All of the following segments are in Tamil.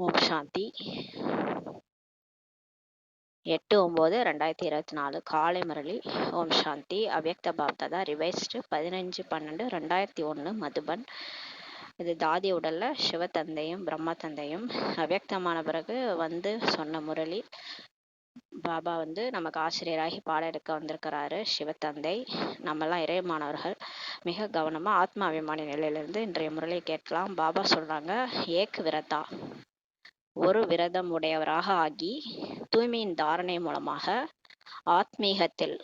ஓம் சாந்தி. 8/9/2024 காலை முரளி. ஓம் சாந்தி. அவ்யக்த பாப்தாதா ரிவைஸ்டு 15/12/2001 மதுபன். இது தாதி உடல்ல சிவத்தந்தையும் பிரம்மா தந்தையும் அவ்யக்தமான பிறகு வந்து சொன்ன முரளி. பாபா வந்து நமக்கு ஆசிரியராகி பாடம் எடுக்க வந்திருக்கிறாரு. சிவத்தந்தை நம்மெல்லாம் இறைமானவர்கள். மிக கவனமா ஆத்மா அபிமானி நிலையிலிருந்து இன்றைய முரளியை கேட்கலாம். பாபா சொல்றாங்க, ஏக் விரதா, ஒரு விரதம் உடையவராக ஆகி தூய்மையின் தாரணை மூலமாக ஆத்மீகத்தில்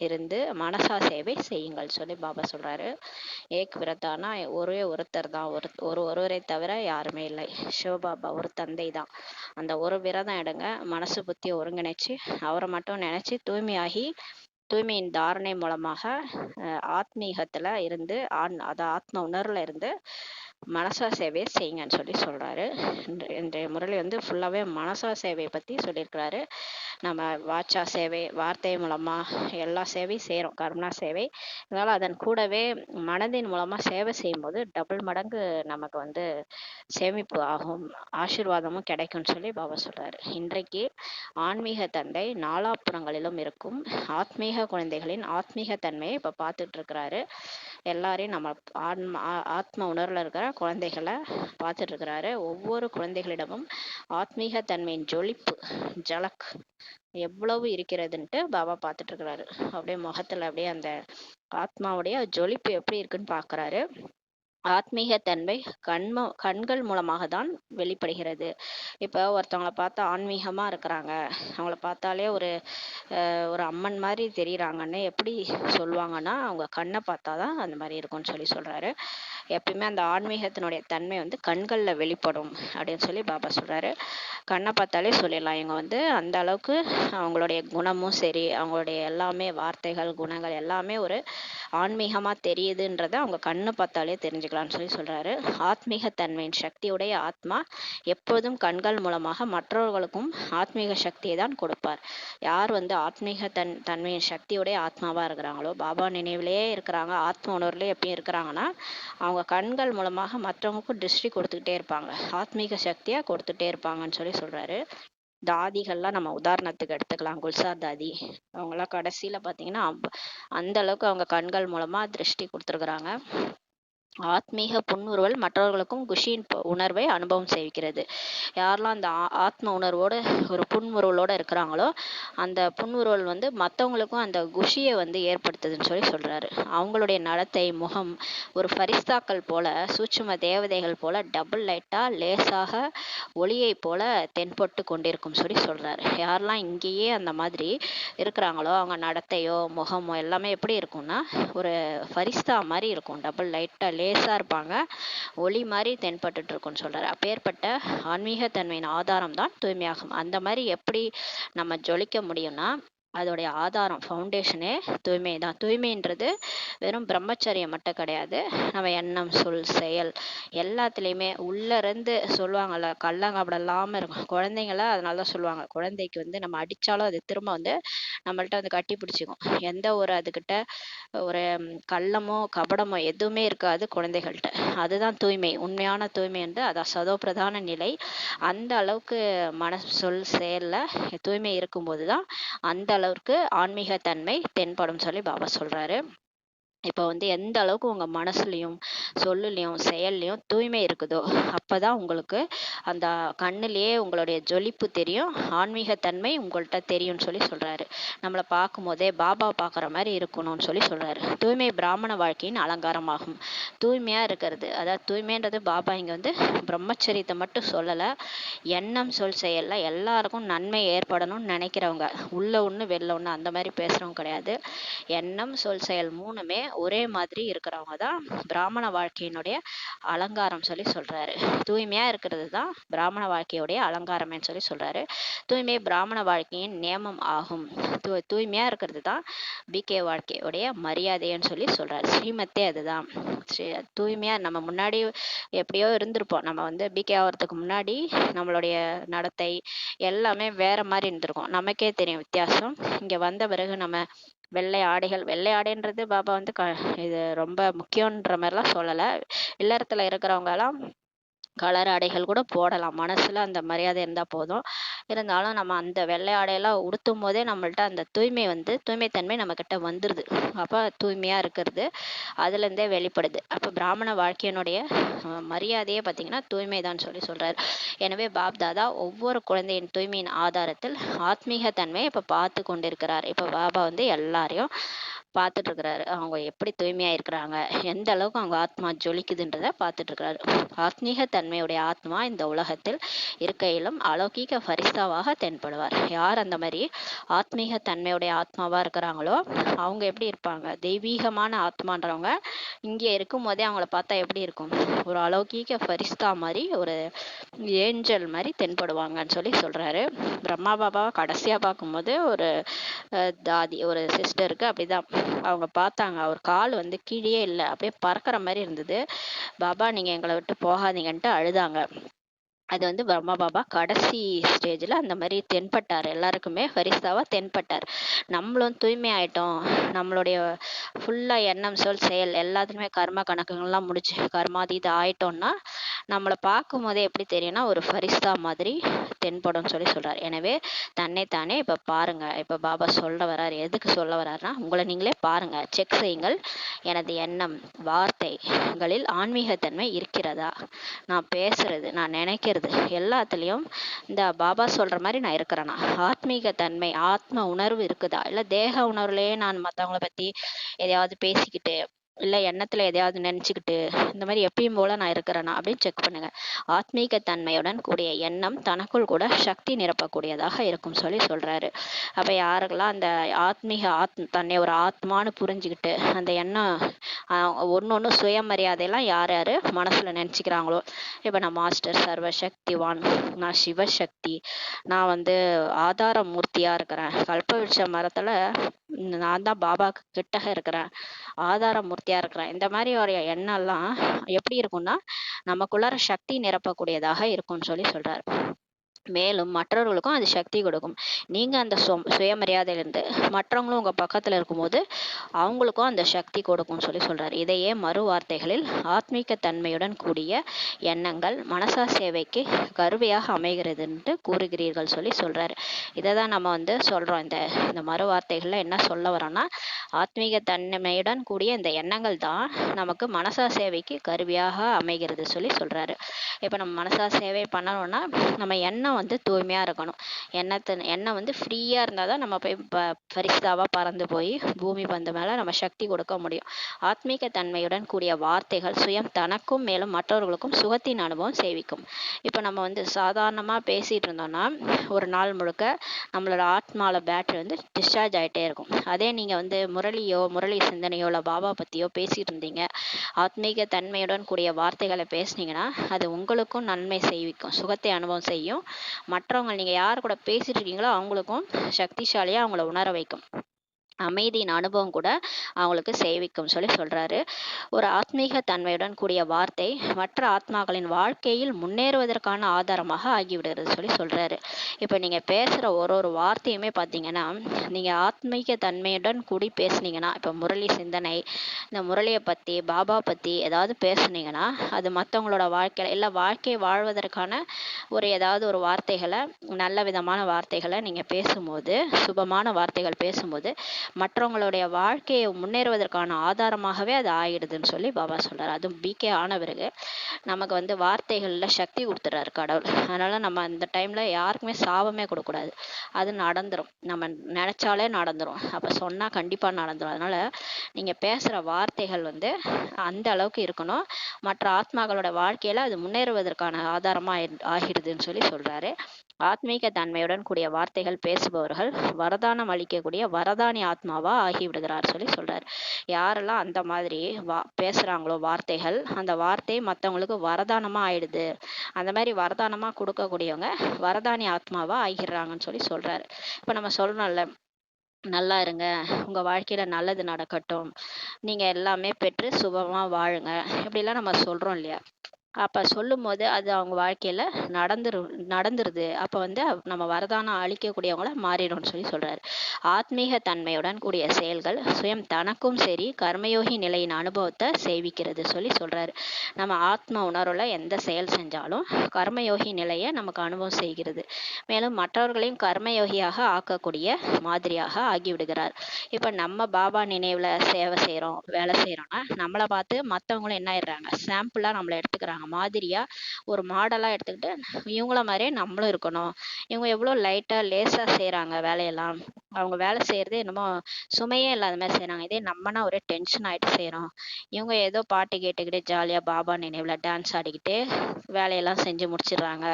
இருந்து மனசா சேவை செய்யுங்கள் சொல்லி பாபா சொல்றாரு. ஏக் விரதானா ஒரே ஒருத்தர் தான், ஒருவரை தவிர யாருமே இல்லை. சிவபாபா ஒரு தந்தை தான். அந்த ஒரு விரதம் எடுங்க, மனசு புத்தி ஒருங்கிணைச்சு அவரை மட்டும் நினைச்சு தூய்மையாகி தூய்மையின் தாரணை மூலமாக ஆத்மீகத்துல இருந்து ஆத்ம உணர்வுல இருந்து மனசா சேவையை செய்யுங்கன்னு சொல்லி சொல்றாரு. இன்றைய முரளி வந்து ஃபுல்லாவே மனசா சேவையை பத்தி சொல்லியிருக்கிறாரு. நம்ம வாச்சா சேவை, வார்த்தை மூலமா எல்லா சேவையும் செய்யறோம், கருணா சேவை. அதனால அதன் கூடவே மனதின் மூலமா சேவை செய்யும் போது டபுள் மடங்கு நமக்கு வந்து சேமிப்பு ஆகும், ஆசீர்வாதமும் கிடைக்கும்னு சொல்லி பாபா சொல்றாரு. இன்றைக்கு ஆன்மீக தந்தை நாலாப்புறங்களிலும் இருக்கும் ஆத்மீக குழந்தைகளின் ஆத்மீக தன்மையை இப்ப பார்த்துட்டு இருக்கிறாரு. எல்லாரையும் நம்ம ஆத்ம உணர்வுல இருக்கிற குழந்தைகளை பார்த்துட்டு இருக்கிறாரு. ஒவ்வொரு குழந்தைகளிடமும் ஆத்மீக தன்மையின் ஜொலிப்பு, ஜலக் எவ்வளவு இருக்கிறதுன்ட்டு பாபா பார்த்துட்டு இருக்கிறாரு. அப்படியே முகத்துல அப்படியே அந்த ஆத்மாவுடைய ஜொலிப்பு எப்படி இருக்குன்னு பாக்குறாரு. ஆத்மீக தன்மை கண்கள் மூலமாக தான் வெளிப்படுகிறது. இப்போ ஒருத்தவங்களை பார்த்தா ஆன்மீகமா இருக்கிறாங்க, அவங்கள பார்த்தாலே ஒரு அம்மன் மாதிரி தெரியுறாங்கன்னு எப்படி சொல்லுவாங்கன்னா, அவங்க கண்ணை பார்த்தாதான் அந்த மாதிரி இருக்கும்னு சொல்லி சொல்றாரு. எப்பயுமே அந்த ஆன்மீகத்தினுடைய தன்மை வந்து கண்கள்ல வெளிப்படும் அப்படின்னு சொல்லி பாபா சொல்றாரு. கண்ணை பார்த்தாலே சொல்லிடலாம், இவங்க வந்து அந்த அளவுக்கு அவங்களுடைய குணமும் சரி, அவங்களுடைய எல்லாமே வார்த்தைகள் குணங்கள் எல்லாமே ஒரு ஆன்மீகமா தெரியுதுன்றத அவங்க கண்ணு பார்த்தாலே தெரிஞ்சுக்கலாம்னு சொல்லி சொல்றாரு. ஆத்மீக தன்மையின் சக்தியுடைய ஆத்மா எப்போதும் கண்கள் மூலமாக மற்றவர்களுக்கும் ஆத்மீக சக்தியை தான் கொடுப்பார். யார் வந்து ஆத்மீக தன்மையின் சக்தியுடைய ஆத்மாவா இருக்கிறாங்களோ, பாபா நினைவிலேயே இருக்கிறாங்க, ஆத்ம உணர்வுலேயே எப்பயும் இருக்கிறாங்கன்னா, அவங்க கண்கள் மூலமாக மற்றவங்களுக்கும் திருஷ்டி கொடுத்துக்கிட்டே இருப்பாங்க, ஆத்மீக சக்தியா கொடுத்துட்டே இருப்பாங்கன்னு சொல்லி சொல்றாரு. தாதிகள்லாம் நம்ம உதாரணத்துக்கு எடுத்துக்கலாம். குல்சார் தாதி அவங்கெல்லாம் கடைசியில பாத்தீங்கன்னா அந்த அளவுக்கு அவங்க கண்கள் மூலமா திருஷ்டி கொடுத்துருக்குறாங்க. ஆத்மீக புன்முறுவல் மற்றவர்களுக்கும் குஷியின் உணர்வை அனுபவம் செய்கிறது. யாரெல்லாம் அந்த ஆத்ம உணர்வோட ஒரு புன்முறுவலோட இருக்கிறாங்களோ, அந்த புன்முறுவல் வந்து மற்றவங்களுக்கும் அந்த குஷியை வந்து ஏற்படுத்துதுன்னு சொல்லி சொல்றாரு. அவங்களுடைய நடத்தை, முகம் ஒரு ஃபரிஸ்தாக்கள் போல, சூட்சும தேவதைகள் போல டபுள் லைட்டா லேசாக ஒளியை போல தென்பட்டு கொண்டிருக்கும் சொல்லி சொல்றாரு. யாரெல்லாம் இங்கேயே அந்த மாதிரி இருக்கிறாங்களோ, அவங்க நடத்தையோ முகமோ எல்லாமே எப்படி இருக்கும்னா ஒரு ஃபரிஸ்தா மாதிரி இருக்கும், டபுள் லைட்டா லேசா இருப்பாங்க, ஒளி மாதிரி தென்பட்டு இருக்கும்னு சொல்றாரு. அப்பேற்பட்ட ஆன்மீக தன்மையின் ஆதாரம் தான் தூய்மையாகும். அந்த மாதிரி எப்படி நம்ம ஜொலிக்க முடியும்னா அதோடைய ஆதாரம், ஃபவுண்டேஷனே தூய்மை தான். தூய்மைன்றது வெறும் பிரம்மச்சரியம் மட்டும் கிடையாது, நம்ம எண்ணம் சொல் செயல் எல்லாத்துலேயுமே உள்ள இருந்து சொல்லுவாங்கல்ல, கள்ளங்கபடம் இல்லாமல் இருக்கும். குழந்தைங்கள அதனால தான் சொல்லுவாங்க, குழந்தைக்கு வந்து நம்ம அடித்தாலும் அது திரும்ப வந்து நம்மள்ட்ட வந்து கட்டி பிடிச்சிக்கும். எந்த ஒரு அதுக்கிட்ட ஒரு கள்ளமோ கபடமோ எதுவுமே இருக்காது குழந்தைகள்கிட்ட. அதுதான் தூய்மை, உண்மையான தூய்மை என்று அதான் சதோ பிரதான நிலை. அந்த அளவுக்கு மனசு சொல் செயல்ல தூய்மை இருக்கும்போது தான் அந்த அளவுக்கு ஆன்மீக தன்மை தென்படும் சொல்லி பாபா சொல்றாரு. இப்போ வந்து எந்த அளவுக்கு உங்க மனசுலையும் சொல்லுலையும் செயல்லையும் தூய்மை இருக்குதோ, அப்பதான் உங்களுக்கு அந்த கண்ணுலயே உங்களுடைய ஜொலிப்பு தெரியும், ஆன்மீக தன்மை உங்கள்கிட்ட தெரியும்னு சொல்லி சொல்றாரு. நம்மளை பார்க்கும் போதே பாபா பார்க்குற மாதிரி இருக்கணும்னு சொல்லி சொல்றாரு. தூய்மை பிராமண வாழ்க்கையின் அலங்காரமாகும். தூய்மையா இருக்கிறது, அதாவது தூய்மைன்றது பாபா இங்க வந்து பிரம்மச்சரியத்தை மட்டும் சொல்லலை, எண்ணம் சொல் செயல்ல எல்லாருக்கும் நன்மை ஏற்படணும்னு நினைக்கிறவங்க, உள்ள ஒண்ணு வெளில ஒண்ணு அந்த மாதிரி பேசுறவங்க கிடையாது. எண்ணம் சொல் செயல் மூணுமே ஒரே மாதிரி இருக்கிறவங்க தான் பிராமண வாழ்க்கையினுடைய அலங்காரம் சொல்லி சொல்றாரு. தூய்மையா இருக்கிறது தான் பிராமண வாழ்க்கையுடைய அலங்காரம்னு சொல்லி சொல்றாரு. தூய்மை பிராமண வாழ்க்கையின் நியமம் ஆகும். தூய்மையா இருக்கிறது தான் பிகே வாழ்க்கையுடைய மரியாதைன்னு சொல்லி சொல்றாரு. ஸ்ரீமத்தே அதுதான். தூய்மையா நம்ம முன்னாடி எப்படியோ இருந்திருப்போம், நம்ம வந்து பிகே ஆகிறதுக்கு முன்னாடி நம்மளுடைய நடத்தை எல்லாமே வேற மாதிரி இருந்திருக்கும், நமக்கே தெரியும் வித்தியாசம். இங்க வந்த பிறகு நம்ம வெள்ளை ஆடைன்றது பாபா வந்து இது ரொம்ப முக்கியன்ற மாதிரிலாம் சொல்லலை. இல்லறத்துல இருக்கிறவங்க எல்லாம் கலர் ஆடைகள் கூட போடலாம். மனசுல அந்த மரியாதை இருந்தா போதும். இருந்தாலும் நம்ம அந்த வெள்ளை ஆடையெல்லாம் உடுத்தும் போதே நம்மள்ட்ட அந்த தூய்மைத்தன்மை நம்மகிட்ட வந்துருது. அப்ப தூய்மையா இருக்கிறது அதுலேருந்தே வெளிப்படுது. அப்ப பிராமண வாழ்க்கையினுடைய மரியாதையே பார்த்தீங்கன்னா தூய்மைதான் சொல்லி சொல்றாரு. எனவே பாப்தாதா ஒவ்வொரு குழந்தையின் தூய்மையின் ஆதாரத்தில் ஆத்மீக தன்மையை இப்ப பார்த்து கொண்டிருக்கிறார். இப்ப பாபா வந்து எல்லாரையும் பார்த்துட்டு இருக்கிறாரு. அவங்க எப்படி தூய்மையா இருக்கிறாங்க, எந்த அளவுக்கு அவங்க ஆத்மா ஜொலிக்குதுன்றத பார்த்துட்டு இருக்கிறாரு. ஆத்மீக தன்மையுடைய ஆத்மா இந்த உலகத்தில் இருக்கையிலும் அலௌகிக ஃபரிஸ்தாவாக தென்படுவார். யார் அந்த மாதிரி ஆத்மீக தன்மையுடைய ஆத்மாவா இருக்கிறாங்களோ அவங்க எப்படி இருப்பாங்க, தெய்வீகமான ஆத்மான்றவங்க இங்கே இருக்கும் போதே அவங்கள பார்த்தா எப்படி இருக்கும், ஒரு அலௌகிக ஃபரிஸ்தா மாதிரி, ஒரு ஏஞ்சல் மாதிரி தென்படுவாங்கன்னு சொல்லி சொல்றாரு. பிரம்மா பாபாவை கடைசியா பார்க்கும்போது ஒரு தாதி, ஒரு சிஸ்டருக்கு அப்படிதான் அவங்க பார்த்தாங்க. அவர் கால் வந்து கீழே இல்லை, அப்படியே பறக்கிற மாதிரி இருந்தது. பாபா நீங்க எங்களை விட்டு போகாதீங்கன்ட்டு அழுதாங்க. அது வந்து பிரம்மா பாபா கடைசி ஸ்டேஜில் அந்த மாதிரி தென்பட்டார். எல்லாருக்குமே ஃபரிஸ்தாவா தென்பட்டார். நம்மளும் தூய்மை ஆயிட்டோம், நம்மளுடைய ஃபுல்லாக எண்ணம் சொல் செயல் எல்லாத்துலேயுமே கர்ம கணக்குகள்லாம் முடிச்சு கர்மாதீத ஆயிட்டோம்னா நம்மளை பார்க்கும் போதே எப்படி தெரியும்னா ஒரு ஃபரிஸ்தா மாதிரி தென்படும் சொல்லி சொல்றாரு. எனவே தன்னைத்தானே இப்போ பாருங்க. இப்போ பாபா சொல்ல வர்றாரு. எதுக்கு சொல்ல வர்றாருன்னா, உங்களை நீங்களே பாருங்க, செக் செய்யுங்கள். எனது எண்ணம் வார்த்தைகளில் ஆன்மீகத்தன்மை இருக்கிறதா, நான் பேசுறது, நான் நினைக்கிறது எல்லாத்துலேயும் இந்த பாபா சொல்ற மாதிரி நான் இருக்கிறேனா, ஆத்மீக தன்மை ஆத்ம உணர்வு இருக்குதா, இல்லை தேக உணர்வுலயே நான் மற்றவங்கள பத்தி எதையாவது பேசிக்கிட்டு இல்லை எண்ணத்துல எதையாவது நினைச்சுக்கிட்டு இந்த மாதிரி எப்பயும் போல நான் இருக்கிறேனா அப்படின்னு செக் பண்ணுங்க. ஆத்மீக தன்மையுடன் கூடிய எண்ணம் தனக்குள் கூட சக்தி நிரப்பக்கூடியதாக இருக்கும் சொல்லி சொல்றாரு. அப்ப யாருக்கெல்லாம் அந்த தன்னை ஒரு ஆத்மான்னு புரிஞ்சுக்கிட்டு அந்த எண்ணம் ஒன்னொன்னு சுயமரியாதையெல்லாம் யார் யாரு மனசுல நினைச்சுக்கிறாங்களோ, இப்ப நான் மாஸ்டர் சர்வசக்திவான், நான் சிவசக்தி, நான் வந்து ஆதார மூர்த்தியா இருக்கிறேன், கல்பவிருட்ச மரத்துல நான் தான் பாபா கிட்டக இருக்கிறேன், ஆதார மூர்த்தியா இருக்கிறேன், இந்த மாதிரி ஒரு எண்ணம் எல்லாம் எப்படி இருக்கும்னா நமக்குள்ளார சக்தி நிரப்பக்கூடியதாக இருக்கும்னு சொல்லி சொல்றாரு. மேலும் மற்றவர்களுக்கும் அது சக்தி கொடுக்கும். நீங்க அந்த சுயமரியாதையிலிருந்து மற்றவங்களும் உங்க பக்கத்துல இருக்கும்போது அவங்களுக்கும் அந்த சக்தி கொடுக்கும்னு சொல்லி சொல்றாரு. இதையே மறு வார்த்தைகளில் ஆத்மீக தன்மையுடன் கூடிய எண்ணங்கள் மனசா சேவைக்கு கருவியாக அமைகிறதுன்ட்டு கூறுகிறீர்கள் சொல்லி சொல்றாரு. இதை தான் நம்ம வந்து சொல்றோம். இந்த மறு வார்த்தைகள்ல என்ன சொல்ல வரோம்னா, ஆத்மீக தன்மையுடன் கூடிய இந்த எண்ணங்கள் தான் நமக்கு மனசா சேவைக்கு கருவியாக அமைகிறது சொல்லி சொல்றாரு. இப்ப நம்ம மனசா சேவை பண்ணணும்னா நம்ம எண்ணம் வந்து தூய்மையா இருக்கணும். எண்ணம் வந்து ஃப்ரீயா இருந்தாதான் நம்ம போய் பரிசுதாவா பறந்து போய் பூமி பந்து மேல நம்ம சக்தி கொடுக்க முடியும். ஆத்மீக தன்மையுடன் கூடிய வார்த்தைகள் சுயம் தனக்கும் மேலும் மற்றவர்களுக்கும் சுகத்தின் அனுபவம் சேவிக்கும். இப்ப நம்ம வந்து சாதாரணமா பேசிட்டு இருந்தோம்னா ஒரு நாள் முழுக்க நம்மளோட ஆத்மால பேட்டரி வந்து டிஸ்சார்ஜ் ஆயிட்டே இருக்கும். அதே நீங்க வந்து முரளி சிந்தனையோ இல்லை பாபா பத்தியோ பேசிட்டு இருந்தீங்க, ஆத்மீக தன்மையுடன் கூடிய வார்த்தைகளை பேசுனீங்கன்னா அது உங்களுக்கும் நன்மை செய்விக்கும், சுகத்தை அனுபவம் செய்யும். மற்றவங்க நீங்க யார் கூட பேசிட்டு இருக்கீங்களோ அவங்களுக்கும் சக்திசாலியா அவங்கள உணர வைக்கும். அமைதியின் அனுபவம் கூட அவங்களுக்கு சேவிக்கும் சொல்லி சொல்றாரு. ஒரு ஆத்மீக தன்மையுடன் கூடிய வார்த்தை மற்ற ஆத்மாக்களின் வாழ்க்கையில் முன்னேறுவதற்கான ஆதாரமாக ஆகிவிடுறது சொல்லி சொல்றாரு. இப்ப நீங்க பேசுற ஒரு வார்த்தையுமே பாத்தீங்கன்னா, நீங்க ஆத்மீக தன்மையுடன் கூடி பேசுனீங்கன்னா, இப்ப முரளி சிந்தனை, இந்த முரளியை பத்தி பாபா பத்தி ஏதாவது பேசுனீங்கன்னா அது மற்றவங்களோட வாழ்க்கையில இல்ல வாழ்க்கை வாழ்வதற்கான ஏதாவது ஒரு வார்த்தைகளை, நல்ல விதமான வார்த்தைகளை நீங்க பேசும்போது, சுபமான வார்த்தைகள் பேசும்போது மற்றவங்களுடைய வாழ்க்கையை முன்னேறுவதற்கான ஆதாரமாகவே அது ஆயிடுதுன்னு சொல்லி பாபா சொல்றாரு. அதுவும் பிகே ஆன பிறகு நமக்கு வந்து வார்த்தைகள்ல சக்தி கொடுத்துறாரு கடவுள். அதனால நம்ம அந்த டைம்ல யாருக்குமே சாபமே கொடுக்கக்கூடாது. அது நடந்துரும், நம்ம நினைச்சாலே நடந்துரும். அப்ப சொன்னா கண்டிப்பா நடந்துரும். அதனால நீங்க பேசுற வார்த்தைகள் வந்து அந்த அளவுக்கு இருக்கணும், மற்ற ஆத்மாக்களோட வாழ்க்கையில அது முன்னேறுவதற்கான ஆதாரமா ஆகிடுதுன்னு சொல்லி சொல்றாரு. ஆத்மீக தன்மையுடன் கூடிய வார்த்தைகள் பேசுபவர்கள் வரதானம் அளிக்கக்கூடிய வரதானி ஆத்மாவா ஆகிவிடுகிறார் சொல்லி சொல்றாரு. யாரெல்லாம் அந்த மாதிரி பேசுறாங்களோ வார்த்தைகள், அந்த வார்த்தை மற்றவங்களுக்கு வரதானமா ஆயிடுது, அந்த மாதிரி வரதானமா கொடுக்கக்கூடியவங்க வரதானி ஆத்மாவா ஆகிடுறாங்கன்னு சொல்லி சொல்றாரு. இப்ப நம்ம சொல்றோம்ல, நல்லா இருங்க, உங்க வாழ்க்கையில நல்லது நடக்கட்டும், நீங்க எல்லாமே பெற்று சுபமா வாழுங்க, இப்படிலாம் நம்ம சொல்றோம் இல்லையா. அப்ப சொல்லும்போது அது அவங்க வாழ்க்கையில நடந்துருது. அப்ப வந்து நம்ம வரதானம் அளிக்கக்கூடியவங்கள மாறிடும்னு சொல்றாரு. ஆத்மீக தன்மையுடன் கூடிய செயல்கள் சுயம் தனக்கும் சரி கர்மயோகி நிலையின் அனுபவத்தை செய்விக்கிறது சொல்றாரு. நம்ம ஆத்ம உணர்வுல எந்த செயல் செஞ்சாலும் கர்மயோகி நிலையை நமக்கு அனுபவம் செய்கிறது. மேலும் மற்றவர்களையும் கர்மயோகியாக ஆக்கக்கூடிய மாதிரியாக ஆகிவிடுகிறார். இப்ப நம்ம பாபா நினைவுல சேவை செய்யறோம், வேலை செய்யறோம்னா நம்மளை பார்த்து மத்தவங்களும் என்ன ஆயிடுறாங்க, சாம்பிளா நம்மளை எடுத்துக்கிறாங்க, மாதிரியா ஒரு மாடலா எடுத்துக்கிட்டு இவங்கள மாதிரியே நம்மளும் இருக்கணும். இவங்க எவ்வளவு லைட்டா லேசா செய்யறாங்க வேலையெல்லாம், அவங்க வேலை செய்யறது என்னமோ சுமையே இல்லாத மாதிரி செய்யறாங்க. இதே நம்மனா ஒரே டென்ஷன் ஆயிட்டு செய்யறோம். இவங்க ஏதோ பாட்டு கேட்டுக்கிட்டு ஜாலியா பாபா நினைவுல டான்ஸ் ஆடிக்கிட்டு வேலையெல்லாம் செஞ்சு முடிச்சிடுறாங்க.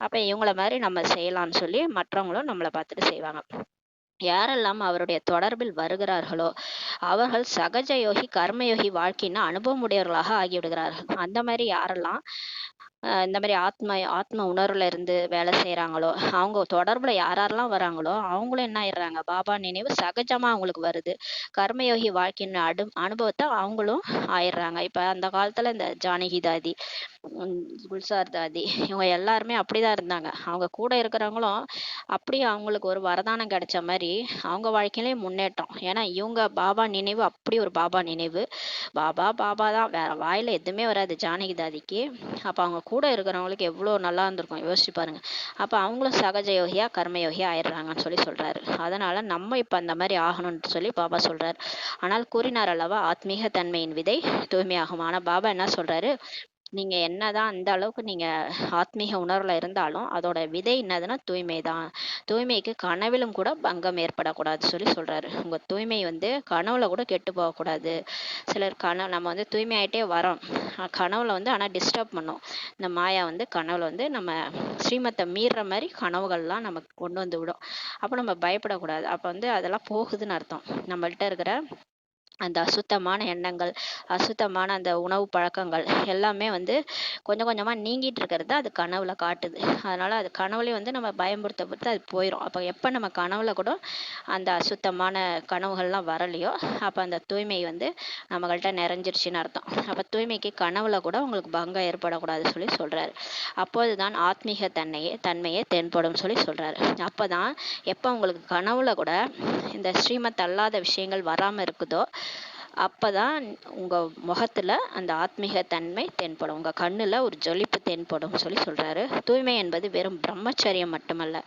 அப்ப இவங்கள மாதிரி நம்ம செய்யலாம்னு சொல்லி மற்றவங்களும் நம்மளை பார்த்துட்டு செய்வாங்க. யாரெல்லாம் அவருடைய தொடர்பில் வருகிறார்களோ அவர்கள் சகஜ யோகி கர்மயோகி வாழ்க்கையின் அனுபவம் உடையவர்களாக ஆகிவிடுகிறார்கள். அந்த மாதிரி யாரெல்லாம் இந்த மாதிரி ஆத்ம உணர்வுல இருந்து வேலை செய்யறாங்களோ, அவங்க தொடர்புல யாரெல்லாம் வராங்களோ அவங்களும் என்ன ஆயிடுறாங்க, பாபா நினைவு சகஜமா அவங்களுக்கு வருது. கர்மயோகி வாழ்க்கையின் அனுபவத்தை அவங்களும் ஆயிடுறாங்க. இப்ப அந்த காலத்துல இந்த ஜானகி தாதி, குல்சார் தாதி, இவங்க எல்லாருமே அப்படிதான் இருந்தாங்க. அவங்க கூட இருக்கிறவங்களும் அப்படி அவங்களுக்கு ஒரு வரதானம் கிடைச்ச மாதிரி அவங்க வாழ்க்கையிலேயே முன்னேற்றம். ஏன்னா இவங்க பாபா நினைவு அப்படி ஒரு பாபா நினைவு, பாபா தான், வேற வாயில எதுவுமே வராது ஜானகி தாதிக்கு. அப்ப அவங்க கூட இருக்கிறவங்களுக்கு எவ்வளவு நல்லா இருந்திருக்கும் யோசிச்சு பாருங்க. அப்ப அவங்களும் சகஜ யோகியா கர்மயோகியா ஆயிடுறாங்கன்னு சொல்றாரு. அதனால நம்ம இப்ப அந்த மாதிரி ஆகணும்னு சொல்லி பாபா சொல்றாரு. ஆனால் கூறினார் அல்லவா, ஆத்மீக தன்மையின் விதை தூய்மையாகும். ஆனா பாபா என்ன சொல்றாரு, நீங்க என்னதான் அந்த அளவுக்கு நீங்க ஆத்மீக உணர்வுல இருந்தாலும் அதோட விதை என்னதுன்னா தூய்மை தான். தூய்மைக்கு கனவிலும் கூட பங்கம் ஏற்படக்கூடாது சொல்றாரு. உங்க தூய்மை வந்து கனவுல கூட கெட்டு போகக்கூடாது. சிலர் நம்ம வந்து தூய்மை ஆயிட்டே வரோம், கனவுல வந்து ஆனா டிஸ்டர்ப் பண்ணோம். இந்த மாயா வந்து கனவுல வந்து நம்ம ஸ்ரீமத்தை மீறுற மாதிரி கனவுகள்லாம் நமக்கு கொண்டு வந்து விடும். அப்ப நம்ம பயப்படக்கூடாது. அப்ப வந்து அதெல்லாம் போகுதுன்னு அர்த்தம். நம்மள்ட்ட இருக்கிற அந்த அசுத்தமான எண்ணங்கள், அசுத்தமான அந்த உணவு பழக்கங்கள் எல்லாமே வந்து கொஞ்சம் கொஞ்சமா நீங்கிட்டு இருக்கிறது அது கனவுல காட்டுது. அதனால அது கனவுலயே வந்து நம்ம பயமுறுத்த அது போயிடும். அப்ப எப்ப நம்ம கனவுல கூட அந்த அசுத்தமான கனவுகள்லாம் வரலையோ அப்ப அந்த தூய்மை வந்து நம்மகிட்ட நிறைஞ்சிருச்சுன்னு அர்த்தம். அப்ப தூய்மைக்கு கனவுல கூட உங்களுக்கு பங்கம் ஏற்படக்கூடாது சொல்றாரு. அப்போதுதான் ஆத்மீக தன்மையே தென்படும் சொல்றாரு. அப்பதான் எப்ப உங்களுக்கு கனவுல கூட இந்த ஸ்ரீமத் அல்லாத விஷயங்கள் வராம இருக்குதோ அப்பதான் உங்க முகத்துல அந்த ஆத்மீக தன்மை தென்படும், உங்க கண்ணுல ஒரு ஜொலிப்பு தென்படும் சொல்றாரு. தூய்மை என்பது வெறும் பிரம்மச்சரியம் மட்டுமல்ல.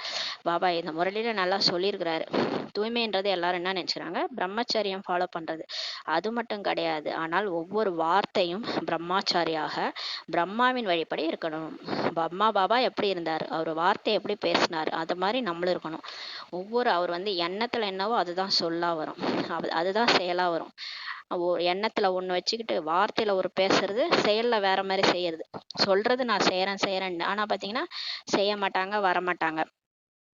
பாபா இந்த முரளியில நல்லா சொல்லியிருக்கிறாரு. தூய்மைன்றது எல்லாரும் என்ன நினைச்சுறாங்க, பிரம்மச்சரியம் ஃபாலோ பண்றது. அது மட்டும் கிடையாது. ஆனால் ஒவ்வொரு வார்த்தையும் பிரம்மாச்சாரியாக பிரம்மாவின் வழிப்படி இருக்கணும். பாபா எப்படி இருந்தார், அவர் வார்த்தை எப்படி பேசினார், அது மாதிரி நம்மளும் இருக்கணும். அவர் வந்து எண்ணத்துல என்னவோ அதுதான் சொல்லா வரும், அதுதான் செயலா வரும். எண்ணத்துல ஒண்ணு வச்சுக்கிட்டு வார்த்தையில ஒரு பேசுறது, செயல்ல வேற மாதிரி செய்யறது. சொல்றது நான் செய்யறேன் ஆனா பாத்தீங்கன்னா செய்ய மாட்டாங்க, வரமாட்டாங்க.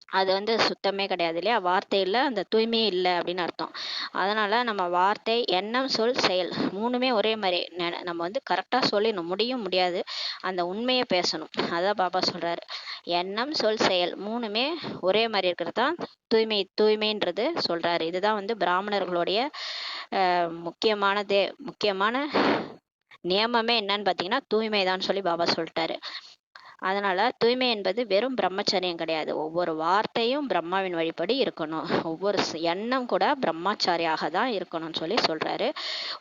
அது வந்து சுத்தமே கிடையாது இல்லையா. வார்த்தையில அந்த தூய்மையே இல்லை அப்படின்னு அர்த்தம். அதனால நம்ம வார்த்தை, எண்ணம், சொல், செயல் மூணுமே ஒரே மாதிரி நம்ம வந்து கரெக்டா சொல்லிடணும். முடியாது, அந்த உண்மையை பேசணும். அதான் பாபா சொல்றாரு. எண்ணம், சொல், செயல் மூணுமே ஒரே மாதிரி இருக்கிறது தான் தூய்மைன்றது சொல்றாரு. இதுதான் வந்து பிராமணர்களுடைய முக்கியமான நியமமே என்னன்னு பாத்தீங்கன்னா தூய்மைதான் சொல்லி பாபா சொல்லிட்டாரு. அதனால தூய்மை என்பது வெறும் பிரம்மச்சரியம் கிடையாது. ஒவ்வொரு வார்த்தையும் பிரம்மாவின் வழிபடி இருக்கணும். ஒவ்வொரு எண்ணம் கூட பிரம்மாச்சாரியாக தான் இருக்கணும்னு சொல்றாரு.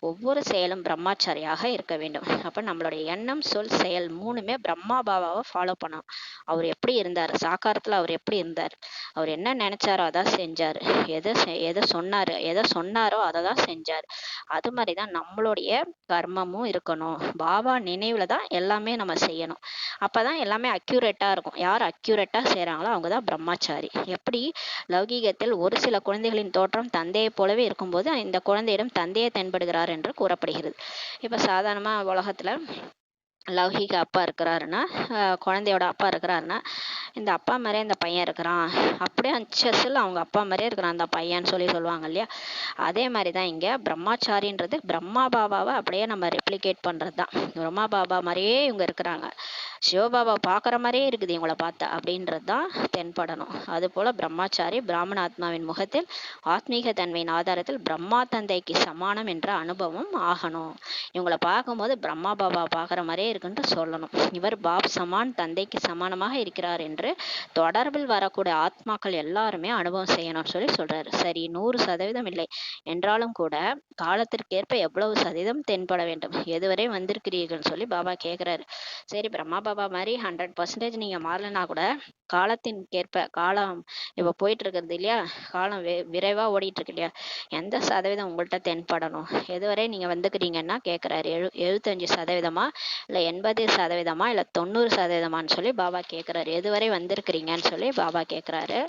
ஒவ்வொரு செயலும் பிரம்மாச்சாரியாக இருக்க வேண்டும். அப்ப நம்மளுடைய எண்ணம், சொல், செயல் மூணுமே பிரம்மா பாபாவை ஃபாலோ பண்ணணும். அவர் எப்படி இருந்தார், சாக்காரத்துல அவர் எப்படி இருந்தார், அவர் என்ன நினைச்சாரோ அதான் செஞ்சாரு. எதை சொன்னாரோ அதை தான் செஞ்சாரு. அது மாதிரிதான் நம்மளுடைய கர்மமும் இருக்கணும். பாபா நினைவுல தான் எல்லாமே நம்ம செய்யணும். அப்பதான் எல்லாமே அக்யூரேட்டா இருக்கும். யார் அக்யூரேட்டா செய்யறாங்களோ அவங்கதான் பிரம்மாச்சாரி. எப்படி லௌகீகத்தில் ஒரு சில குழந்தைகளின் தோற்றம் தந்தையை போலவே இருக்கும்போது இந்த குழந்தையிடம் தந்தையை தென்படுகிறார் என்று கூறப்படுகிறது. இப்ப சாதாரணமா உலகத்துல லௌகீக அப்பா இருக்கிறாருன்னா, குழந்தையோட அப்பா இருக்கிறாருன்னா இந்த அப்பா மாதிரியே இந்த பையன் இருக்கிறான், அப்படியே அச்சஸில் அவங்க அப்பா மாதிரியே இருக்கிறான் அந்த பையன்னு சொல்லுவாங்க இல்லையா. அதே மாதிரி தான் இங்கே பிரம்மாச்சாரின்றது பிரம்மா பாபாவை அப்படியே நம்ம ரெப்ளிகேட் பண்ணுறது தான். பிரம்மா பாபா மாதிரியே இவங்க இருக்கிறாங்க, சிவபாபா பார்க்குற மாதிரியே இருக்குது இவங்கள பார்த்தா அப்படின்றது தான் தென்படணும். அதுபோல் பிரம்மாச்சாரி பிராமண ஆத்மாவின் முகத்தில் ஆத்மீக தன்மையின் ஆதாரத்தில் பிரம்மா தந்தைக்கு சமானம் என்ற அனுபவம் ஆகணும். இவங்கள பார்க்கும்போது பிரம்மா பாபா பார்க்குற மாதிரியே இருக்குன்ட்டு சொல்லணும். இவர் பாப் சமான் தந்தைக்கு சமானமாக இருக்கிறார் என்று தொடர்பில் வரக்கூடிய ஆத்மாக்கள் எல்லாருமே அனுபவம் செய்யணும்னு சொல்றாரு. சரி, 100% இல்லை என்றாலும் கூட காலத்திற்கேற்ப எவ்வளவு சதவீதம் தென்பட வேண்டும், எதுவரை வந்திருக்கிறீர்கள் சொல்லி பாபா கேட்குறாரு. சரி, பிரம்மா பாபா மாதிரி 100% நீங்கள் மாறலைன்னா கூட காலத்தின்கேற்ப, காலம் இப்போ போயிட்டு இருக்கிறது இல்லையா, காலம் விரைவாக ஓடிட்டு இருக்கு இல்லையா, எந்த சதவீதம் உங்கள்கிட்ட தென்படணும், எதுவரை நீங்கள் வந்துக்கிறீங்கன்னா கேட்குறாரு. 75% இல்லை 80% இல்லை 90% சொல்லி பாபா கேட்குறாரு. எதுவரை வந்திருக்கிறீங்கன்னு சொல்லி பாபா கேட்குறாரு.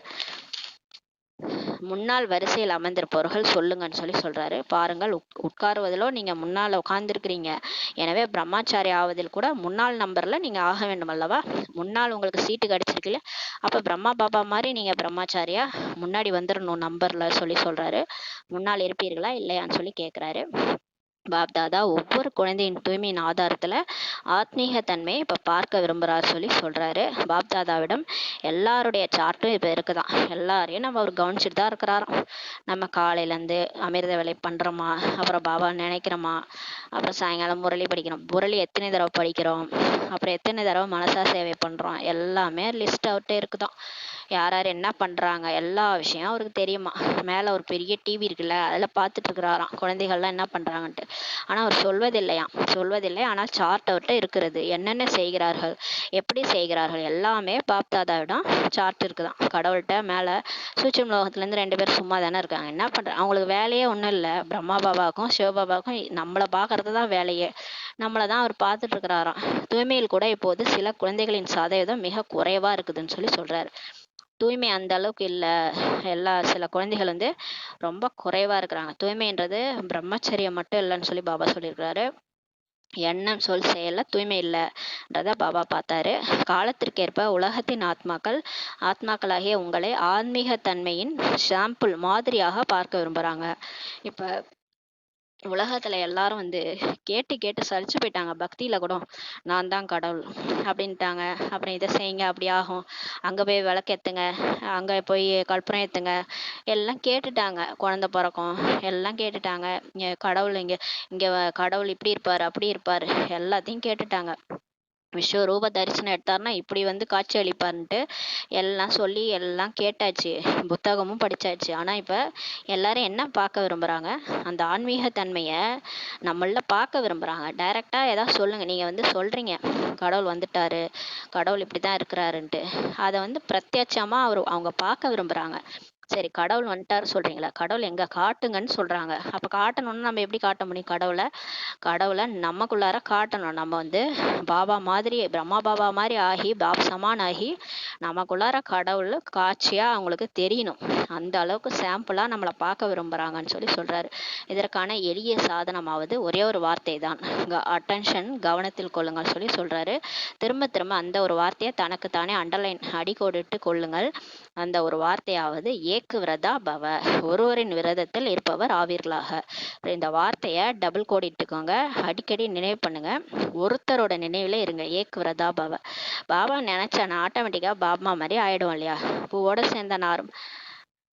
முன்னாள் வரிசையில் அமர்ந்திருப்பவர்கள் சொல்லுங்கன்னு சொல்றாரு. பாருங்கள், உட்காருவதிலோ நீங்க முன்னால உட்கார்ந்துருக்கிறீங்க, எனவே பிரம்மாச்சாரி ஆவதில் கூட முன்னாள் நம்பர்ல நீங்க ஆக வேண்டும் அல்லவா. முன்னாள் உங்களுக்கு சீட்டு கிடைச்சிருக்கு இல்லையா, அப்ப பிரம்மா பாபா மாதிரி நீங்க பிரம்மாச்சாரியா முன்னாடி வந்துடணும் நம்பர்ல சொல்றாரு. முன்னால் இருப்பீர்களா இல்லையான்னு சொல்லி கேட்கிறாரு. பாப்தாதா ஒவ்வொரு குழந்தையின் தூய்மையின் ஆதாரத்துல ஆத்மீக தன்மையை இப்ப பார்க்க விரும்புறாரு சொல்றாரு. பாப்தாதாவிடம் எல்லாருடைய சார்ட்டும் இப்ப இருக்குதான், எல்லாரையும் நம்ம அவர் கவனிச்சுட்டு தான் இருக்கிறாராம். நம்ம காலையில இருந்து அமிர்த வேலை பண்றோமா, அப்புறம் பாபா நினைக்கிறோமா, அப்புறம் சாயங்காலம் முரளி படிக்கிறோம், முரளி எத்தனை தடவை படிக்கிறோம், அப்புறம் எத்தனை தடவை மனசா சேவை பண்றோம், எல்லாமே லிஸ்ட் அவுட்டே இருக்குதான். யார் யார் என்ன பண்றாங்க எல்லா விஷயம் அவருக்கு தெரியுமா. மேல ஒரு பெரிய டிவி இருக்குல்ல, அதுல பார்த்துட்டு இருக்கிறாராம் குழந்தைகள்லாம் என்ன பண்றாங்கன்ட்டு. ஆனா அவர் சொல்வதில்லை, ஆனால் சார்ட் அவர்கிட்ட இருக்கிறது. என்னென்ன செய்கிறார்கள், எப்படி செய்கிறார்கள், எல்லாமே பாப்தாதாவிடம் சார்ட் இருக்குதான். கடவுள்கிட்ட மேல சூட்சும லோகத்துல இருந்து 2 பேர் சும்மா தானே இருக்காங்க, என்ன பண்ற, அவங்களுக்கு வேலையே ஒன்றும் இல்லை. பிரம்மா பாபாவுக்கும் சிவபாபாவுக்கும் நம்மளை பார்க்கறது தான் வேலையே, நம்மளை தான் அவர் பார்த்துட்டு இருக்கிறாராம். தூய்மையில் கூட இப்போது சில குழந்தைகளின் சதவீதம் மிக குறைவா இருக்குதுன்னு சொல்றாரு. தூய்மை அந்த அளவுக்கு இல்லை, சில குழந்தைகள் ரொம்ப குறைவா இருக்கிறாங்க. தூய்மைன்றது பிரம்மச்சரியம் மட்டும் இல்லைன்னு சொல்லி பாபா சொல்லியிருக்கிறாரு. எண்ணம் சொல் செயல்ல தூய்மை இல்லைன்றத பாபா பார்த்தாரு. காலத்திற்கேற்ப உலகத்தின் ஆத்மாக்களாகிய உங்களை ஆன்மீக தன்மையின் சாம்பிள் மாதிரியாக பார்க்க விரும்புறாங்க. இப்ப உலகத்துல எல்லாரும் கேட்டு கேட்டு சலிச்சு போயிட்டாங்க. பக்தியில கூட நான் தான் கடவுள் அப்படின்ட்டாங்க. அப்புறம் இதை செய்யுங்க அப்படி ஆகும், அங்க போய் விளக்கேத்துங்க, அங்க போய் கற்பூரம் ஏத்துங்க, எல்லாம் கேட்டுட்டாங்க. குழந்தை பிறக்கும் எல்லாம் கேட்டுட்டாங்க. கடவுள் இங்க இங்க கடவுள் இப்படி இருப்பாரு அப்படி இருப்பாரு எல்லாத்தையும் கேட்டுட்டாங்க. விஸ்வரூப தரிசனம் எடுத்தாருன்னா இப்படி காட்சி அளிப்பாருன்ட்டு எல்லாம் சொல்லி எல்லாம் கேட்டாச்சு, புத்தகமும் படிச்சாச்சு. ஆனா இப்ப எல்லாரும் என்ன பார்க்க விரும்புறாங்க, அந்த ஆன்மீக தன்மைய நம்மள பார்க்க விரும்புறாங்க. டைரக்டா ஏதாவது சொல்லுங்க, நீங்க சொல்றீங்க கடவுள் வந்துட்டாரு, கடவுள் இப்படிதான் இருக்கிறாருன்ட்டு, அதை பிரத்யட்சமா அவங்க பார்க்க விரும்புறாங்க. சரி, கடவுள் வந்துட்டாரு சொல்றீங்களா, கடவுள் எங்க காட்டுங்கன்னு சொல்றாங்க. அப்ப காட்டணும்னா நம்ம எப்படி காட்ட முடியும் கடவுளை நமக்குள்ளார காட்டணும். நம்ம பாபா மாதிரி பிரம்மா பாபா மாதிரி ஆகி பாப் சமான் ஆகி நமக்குள்ளார கடவுள் காட்சியா அவங்களுக்கு தெரியணும். அந்த அளவுக்கு சாம்பிளா நம்மளை பார்க்க விரும்புறாங்கன்னு சொல்றாரு. இதற்கான எளிய சாதனமாவது ஒரே ஒரு வார்த்தை தான், அட்டென்ஷன், கவனத்தில் கொள்ளுங்கள் சொல்றாரு. திரும்ப திரும்ப அந்த ஒரு வார்த்தையை தனக்கு தானே அண்டர்லைன் அடிக்கோடிட்டு கொள்ளுங்கள். அந்த ஒரு வார்த்தையாவது ஏக்கு விரதா பவ, ஒருவரின் விரதத்தில் இருப்பவர் ஆவீர்களாக. இந்த வார்த்தையை டபுள் கோடிட்டுக்கோங்க, அடிக்கடி நினைவு பண்ணுங்க. ஒருத்தரோட நினைவுல இருங்க, ஏக்கு விரதா பவ. பாபா நினைச்சானா ஆட்டோமேட்டிக்கா பாபா மாதிரி ஆயிடும் இல்லையா. பூவோட சேர்ந்த நாரும்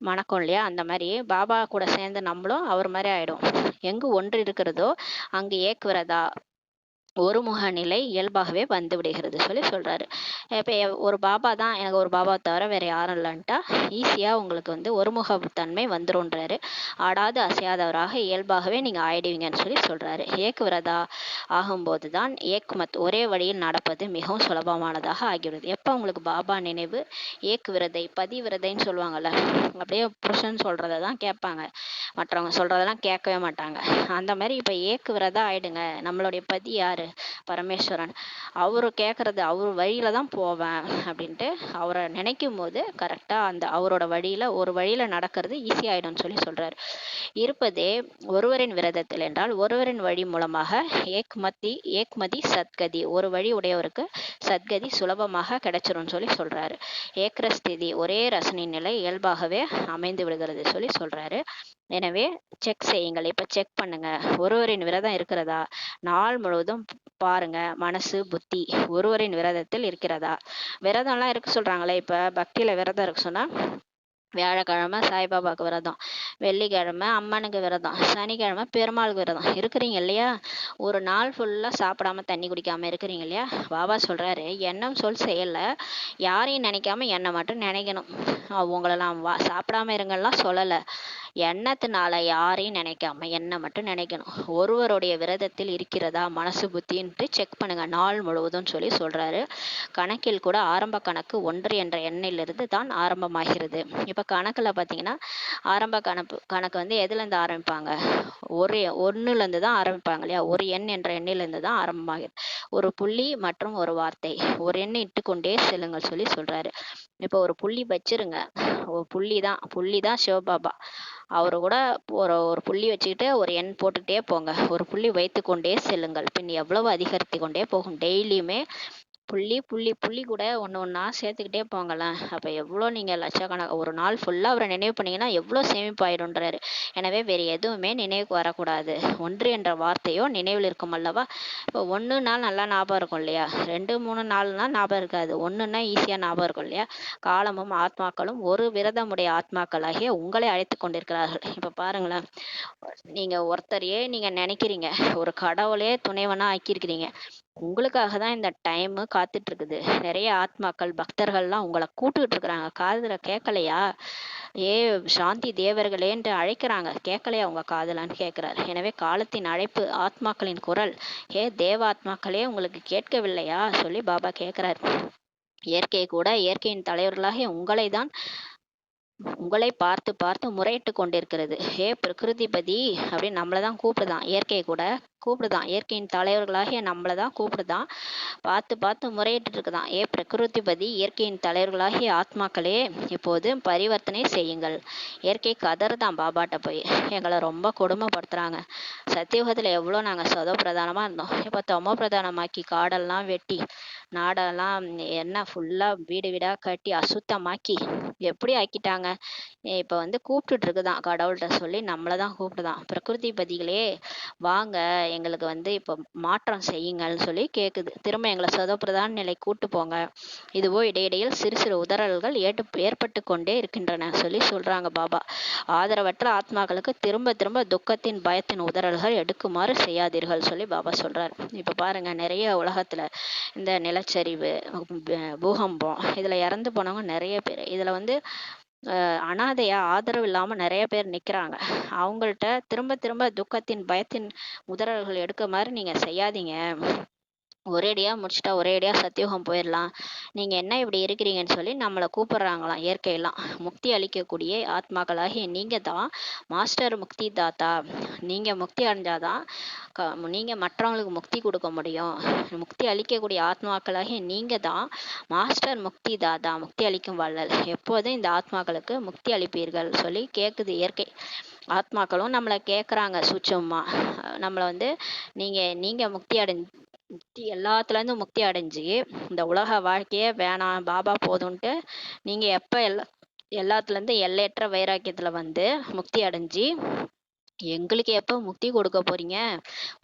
மணக்கம் இல்லையா, அந்த மாதிரி பாபா கூட சேர்ந்து நம்மளும் அவர் மாதிரி ஆயிடும். எங்கு ஒன்று இருக்கிறதோ அங்கு ஏக்கு விரதா, ஒருமுக நிலை இயல்பாகவே வந்து விடுகிறது சொல்றாரு. இப்ப ஒரு பாபா தான், எனக்கு ஒரு பாபா தவிர வேற யாரும் இல்லைன்ட்டா ஈஸியா உங்களுக்கு ஒருமுகத்தன்மை வந்துரும்ன்றாரு. ஆடாது அசையாதவராக இயல்பாகவே நீங்க ஆயிடுவீங்கன்னு சொல்றாரு. ஏக் விரதா ஆகும்போதுதான் ஏக்மத், ஒரே வழியில் நடப்பது மிகவும் சுலபமானதாக ஆகிவிடுது. எப்ப உங்களுக்கு பாபா நினைவு, ஏக் விரதை பதிவிரதைன்னு சொல்லுவாங்கல்ல, அப்படியே புருஷன் சொல்றதான் கேட்பாங்க, மற்றவங்க சொல்றதெல்லாம் கேட்கவே மாட்டாங்க. அந்த மாதிரி இப்ப ஏக்கு விரதா ஆயிடுங்க. நம்மளுடைய பதி யாரு, பரமேஸ்வரன். அவரு கேட்கறது அவர் வழியில தான் போவேன் அப்படின்ட்டு அவரை நினைக்கும் போது கரெக்டா அந்த அவரோட வழியில ஒரு வழியில நடக்கிறது ஈஸி ஆயிடும்னு சொல்றாரு. இருப்பதே ஒருவரின் விரதத்தில் என்றால் ஒருவரின் வழி மூலமாக ஏக்மதி சத்கதி, ஒரு வழி உடையவருக்கு சத்கதி சுலபமாக கிடைச்சிரும்னு சொல்லி சொல்றாரு. ஏக்கர ஸ்திதி ஒரே ரசனை நிலை இயல்பாகவே அமைந்து விடுகிறது சொல்லி சொல்றாரு. எனவே செக் செய்யுங்கள். இப்ப செக் பண்ணுங்க, ஒருவரின் விரதம் இருக்கிறதா, நாள் முழுவதும் பாருங்க, மனசு புத்தி ஒருவரின் விரதத்தில் இருக்கிறதா. விரதம்லாம் இருக்க சொல்றாங்களே, இப்ப பக்தியில விரதம் இருக்கு சொன்னா வியாழக்கிழமை சாய்பாபாவுக்கு விரதம், வெள்ளிக்கிழமை அம்மனுக்கு விரதம், சனிக்கிழமை பெருமாளுக்கு விரதம் இருக்கிறீங்க இல்லையா. ஒரு நாள் ஃபுல்லாக சாப்பிடாம தண்ணி குடிக்காம இருக்கிறீங்க இல்லையா. பாபா சொல்றாரு, எண்ணம் சொல் செயல்ல யாரையும் நினைக்காம என்னை மட்டும் நினைக்கணும். உங்களெல்லாம் சாப்பிடாம இருங்கலாம் சொல்லலை, எண்ணத்தினால யாரையும் நினைக்காம என்னை மட்டும் நினைக்கணும். ஒருவருடைய விரதத்தில் இருக்கிறதா மனசு புத்தின்ட்டு செக் பண்ணுங்க நாள் முழுவதும் சொல்லி சொல்றாரு. கணக்கில் கூட ஆரம்ப கணக்கு 1 என்ற எண்ணிலிருந்து தான் ஆரம்பமாகிறது. இப்ப கணக்குல பாத்தீங்கன்னா ஆரம்ப கணக்கு வந்து எதுல இருந்து ஆரம்பிப்பாங்க, ஒண்ணுல இருந்து தான் ஆரம்பிப்பாங்க இல்லையா. ஒரு எண் என்ற எண்ணிலிருந்து தான் ஆரம்பமாகிறது. ஒரு புள்ளி மற்றும் ஒரு வார்த்தை, ஒரு எண்ணை இட்டுக்கொண்டே செல்லுங்கள் சொல்லி சொல்றாரு. இப்போ ஒரு புள்ளி வச்சிருங்க, ஒரு புள்ளி தான் சிவபாபா. அவரு கூட ஒரு ஒரு புள்ளி வச்சுக்கிட்டு ஒரு எண் போட்டுக்கிட்டே போங்க. ஒரு புள்ளி வைத்து கொண்டே செல்லுங்கள், பின் எவ்வளவு அதிகரித்து கொண்டே போகும். டெய்லியுமே புள்ளி புள்ளி புள்ளி கூட ஒன்று ஒன்றா சேர்த்துக்கிட்டே போங்களேன். அப்போ எவ்வளோ நீங்கள் லட்சக்கணக்கு ஒரு நாள் ஃபுல்லாக அவரை நினைவு பண்ணீங்கன்னா எவ்வளோ சேமிப்பாயிடும்ன்றாரு. எனவே வேறு எதுவுமே நினைவுக்கு வரக்கூடாது. 1 என்ற வார்த்தையோ நினைவில் இருக்கும் அல்லவா. இப்போ 1 நாள் நல்லா ஞாபகம் இருக்கும் இல்லையா, 2 3 நாள்னா ஞாபகம் இருக்காது, 1ன்னா ஈஸியாக ஞாபகம் இருக்கும் இல்லையா. காலமும் ஆத்மாக்களும் ஒரு விரதமுடைய ஆத்மாக்களாகிய உங்களை அழைத்து கொண்டிருக்கிறார்கள். இப்போ பாருங்களேன், நீங்க ஒருத்தரையே நீங்க நினைக்கிறீங்க, ஒரு கடவுளே துணைவனா ஆக்கியிருக்கிறீங்க. உங்களுக்காக தான் இந்த டைம் காத்துட்டு இருக்குது. நிறைய ஆத்மாக்கள் பக்தர்கள்லாம் உங்களை கூப்பிட்டுட்டு இருக்கிறாங்க. காதுல கேட்கலையா, ஏ சாந்தி தேவர்களேன்ட்டு அழைக்கிறாங்க, கேட்கலையா உங்க காதலான்னு கேட்கிறார். எனவே காலத்தின் அழைப்பு, ஆத்மாக்களின் குரல், ஏ தேவாத்மாக்களே உங்களுக்கு கேட்கவில்லையா சொல்லி பாபா கேட்கிறார். இயற்கை கூட இயற்கையின் தலைவர்களாகிய உங்களை பார்த்து பார்த்து முறையிட்டு கொண்டிருக்கிறது. ஏ பிரகிருதிபதி அப்படின்னு நம்மளதான் கூப்பிடுதான். இயற்கை கூட கூப்பிடுதான், இயற்கையின் தலைவர்களாகிய நம்மளதான் கூப்பிடுதான், பார்த்து பார்த்து முறையிட்டு இருக்குதான். ஏ பிரகிருதிபதி, இயற்கையின் தலைவர்களாகிய ஆத்மாக்களே இப்போது பரிவர்த்தனை செய்யுங்கள். இயற்கை கதறுதான் பாபாட்ட போய், எங்களை ரொம்ப கொடுமைப்படுத்துறாங்க. சத்தியுகத்துல எவ்வளோ நாங்க சதோ பிரதானமா இருந்தோம், இப்ப தமோ பிரதானமாக்கி காடெல்லாம் வெட்டி நாடெல்லாம் என்ன ஃபுல்லா வீடு வீடா கட்டி அசுத்தமாக்கி எப்படி ஆக்கிட்டாங்க. இப்ப வந்து கூப்பிட்டுட்டு இருக்குதான், கடவுள்கிட்ட சொல்லி நம்மளதான் கூப்பிடுதான். பிரகிருதிபதிகளே வாங்க, எங்களுக்கு வந்து இப்ப மாற்றம் செய்யுங்கள்னு சொல்லி கேக்குது. திரும்ப எங்களை சதோப்பிரதான நிலை கூட்டு போங்க. இதுவோ இடையிடையில் சிறு சிறு உதறல்கள் ஏற்பட்டு கொண்டே இருக்கின்றன சொல்லி சொல்றாங்க பாபா. ஆதரவற்ற ஆத்மாக்களுக்கு திரும்ப திரும்ப துக்கத்தின் பயத்தின் உதறல்கள் எடுக்குமாறு செய்யாதீர்கள் சொல்லி பாபா சொல்றாரு. இப்ப பாருங்க, நிறைய உலகத்துல இந்த நிலச்சரிவு, பூகம்பம், இதுல இறந்து போனவங்க நிறைய பேர். இதுல வந்து அனாதையா ஆதரவு இல்லாம நிறைய பேர் நிக்கிறாங்க. அவங்கள்ட்ட திரும்ப திரும்ப துக்கத்தின் பயத்தின் உதறல்கள் எடுக்க மாதிரி நீங்க செய்யாதீங்க. ஒரேடியா முடிச்சுட்டா ஒரேடியா சத்தியோகம் போயிடலாம். நீங்க என்ன இப்படி இருக்கிறீங்கன்னு சொல்லி நம்மளை கூப்பிடுறாங்களாம். இயற்கையெல்லாம் முக்தி அளிக்கக்கூடிய ஆத்மாக்களாகி நீங்க தான் மாஸ்டர் முக்தி தாத்தா. நீங்க முக்தி அடைஞ்சாதான் நீங்க மற்றவங்களுக்கு முக்தி கொடுக்க முடியும். முக்தி அளிக்கக்கூடிய ஆத்மாக்களாகி நீங்க தான் மாஸ்டர் முக்தி தாத்தா, முக்தி அளிக்கும் வள்ளல். எப்போதும் இந்த ஆத்மாக்களுக்கு முக்தி அளிப்பீர்கள் சொல்லி கேக்குது இயற்கை. ஆத்மாக்களும் நம்மளை கேட்குறாங்க சூட்சமா, நம்மளை வந்து நீங்க முக்தி எல்லாத்துல இருந்தும் முக்தி அடைஞ்சு இந்த உலக வாழ்க்கையே வேணாம் பாபா போதும்ன்ட்டு நீங்க எப்ப எல்லாத்துல இருந்து எல்லையற்ற வைராக்கியத்துல வந்து முக்தி அடைஞ்சு எங்களுக்கு எப்போ முக்தி கொடுக்க போறீங்க.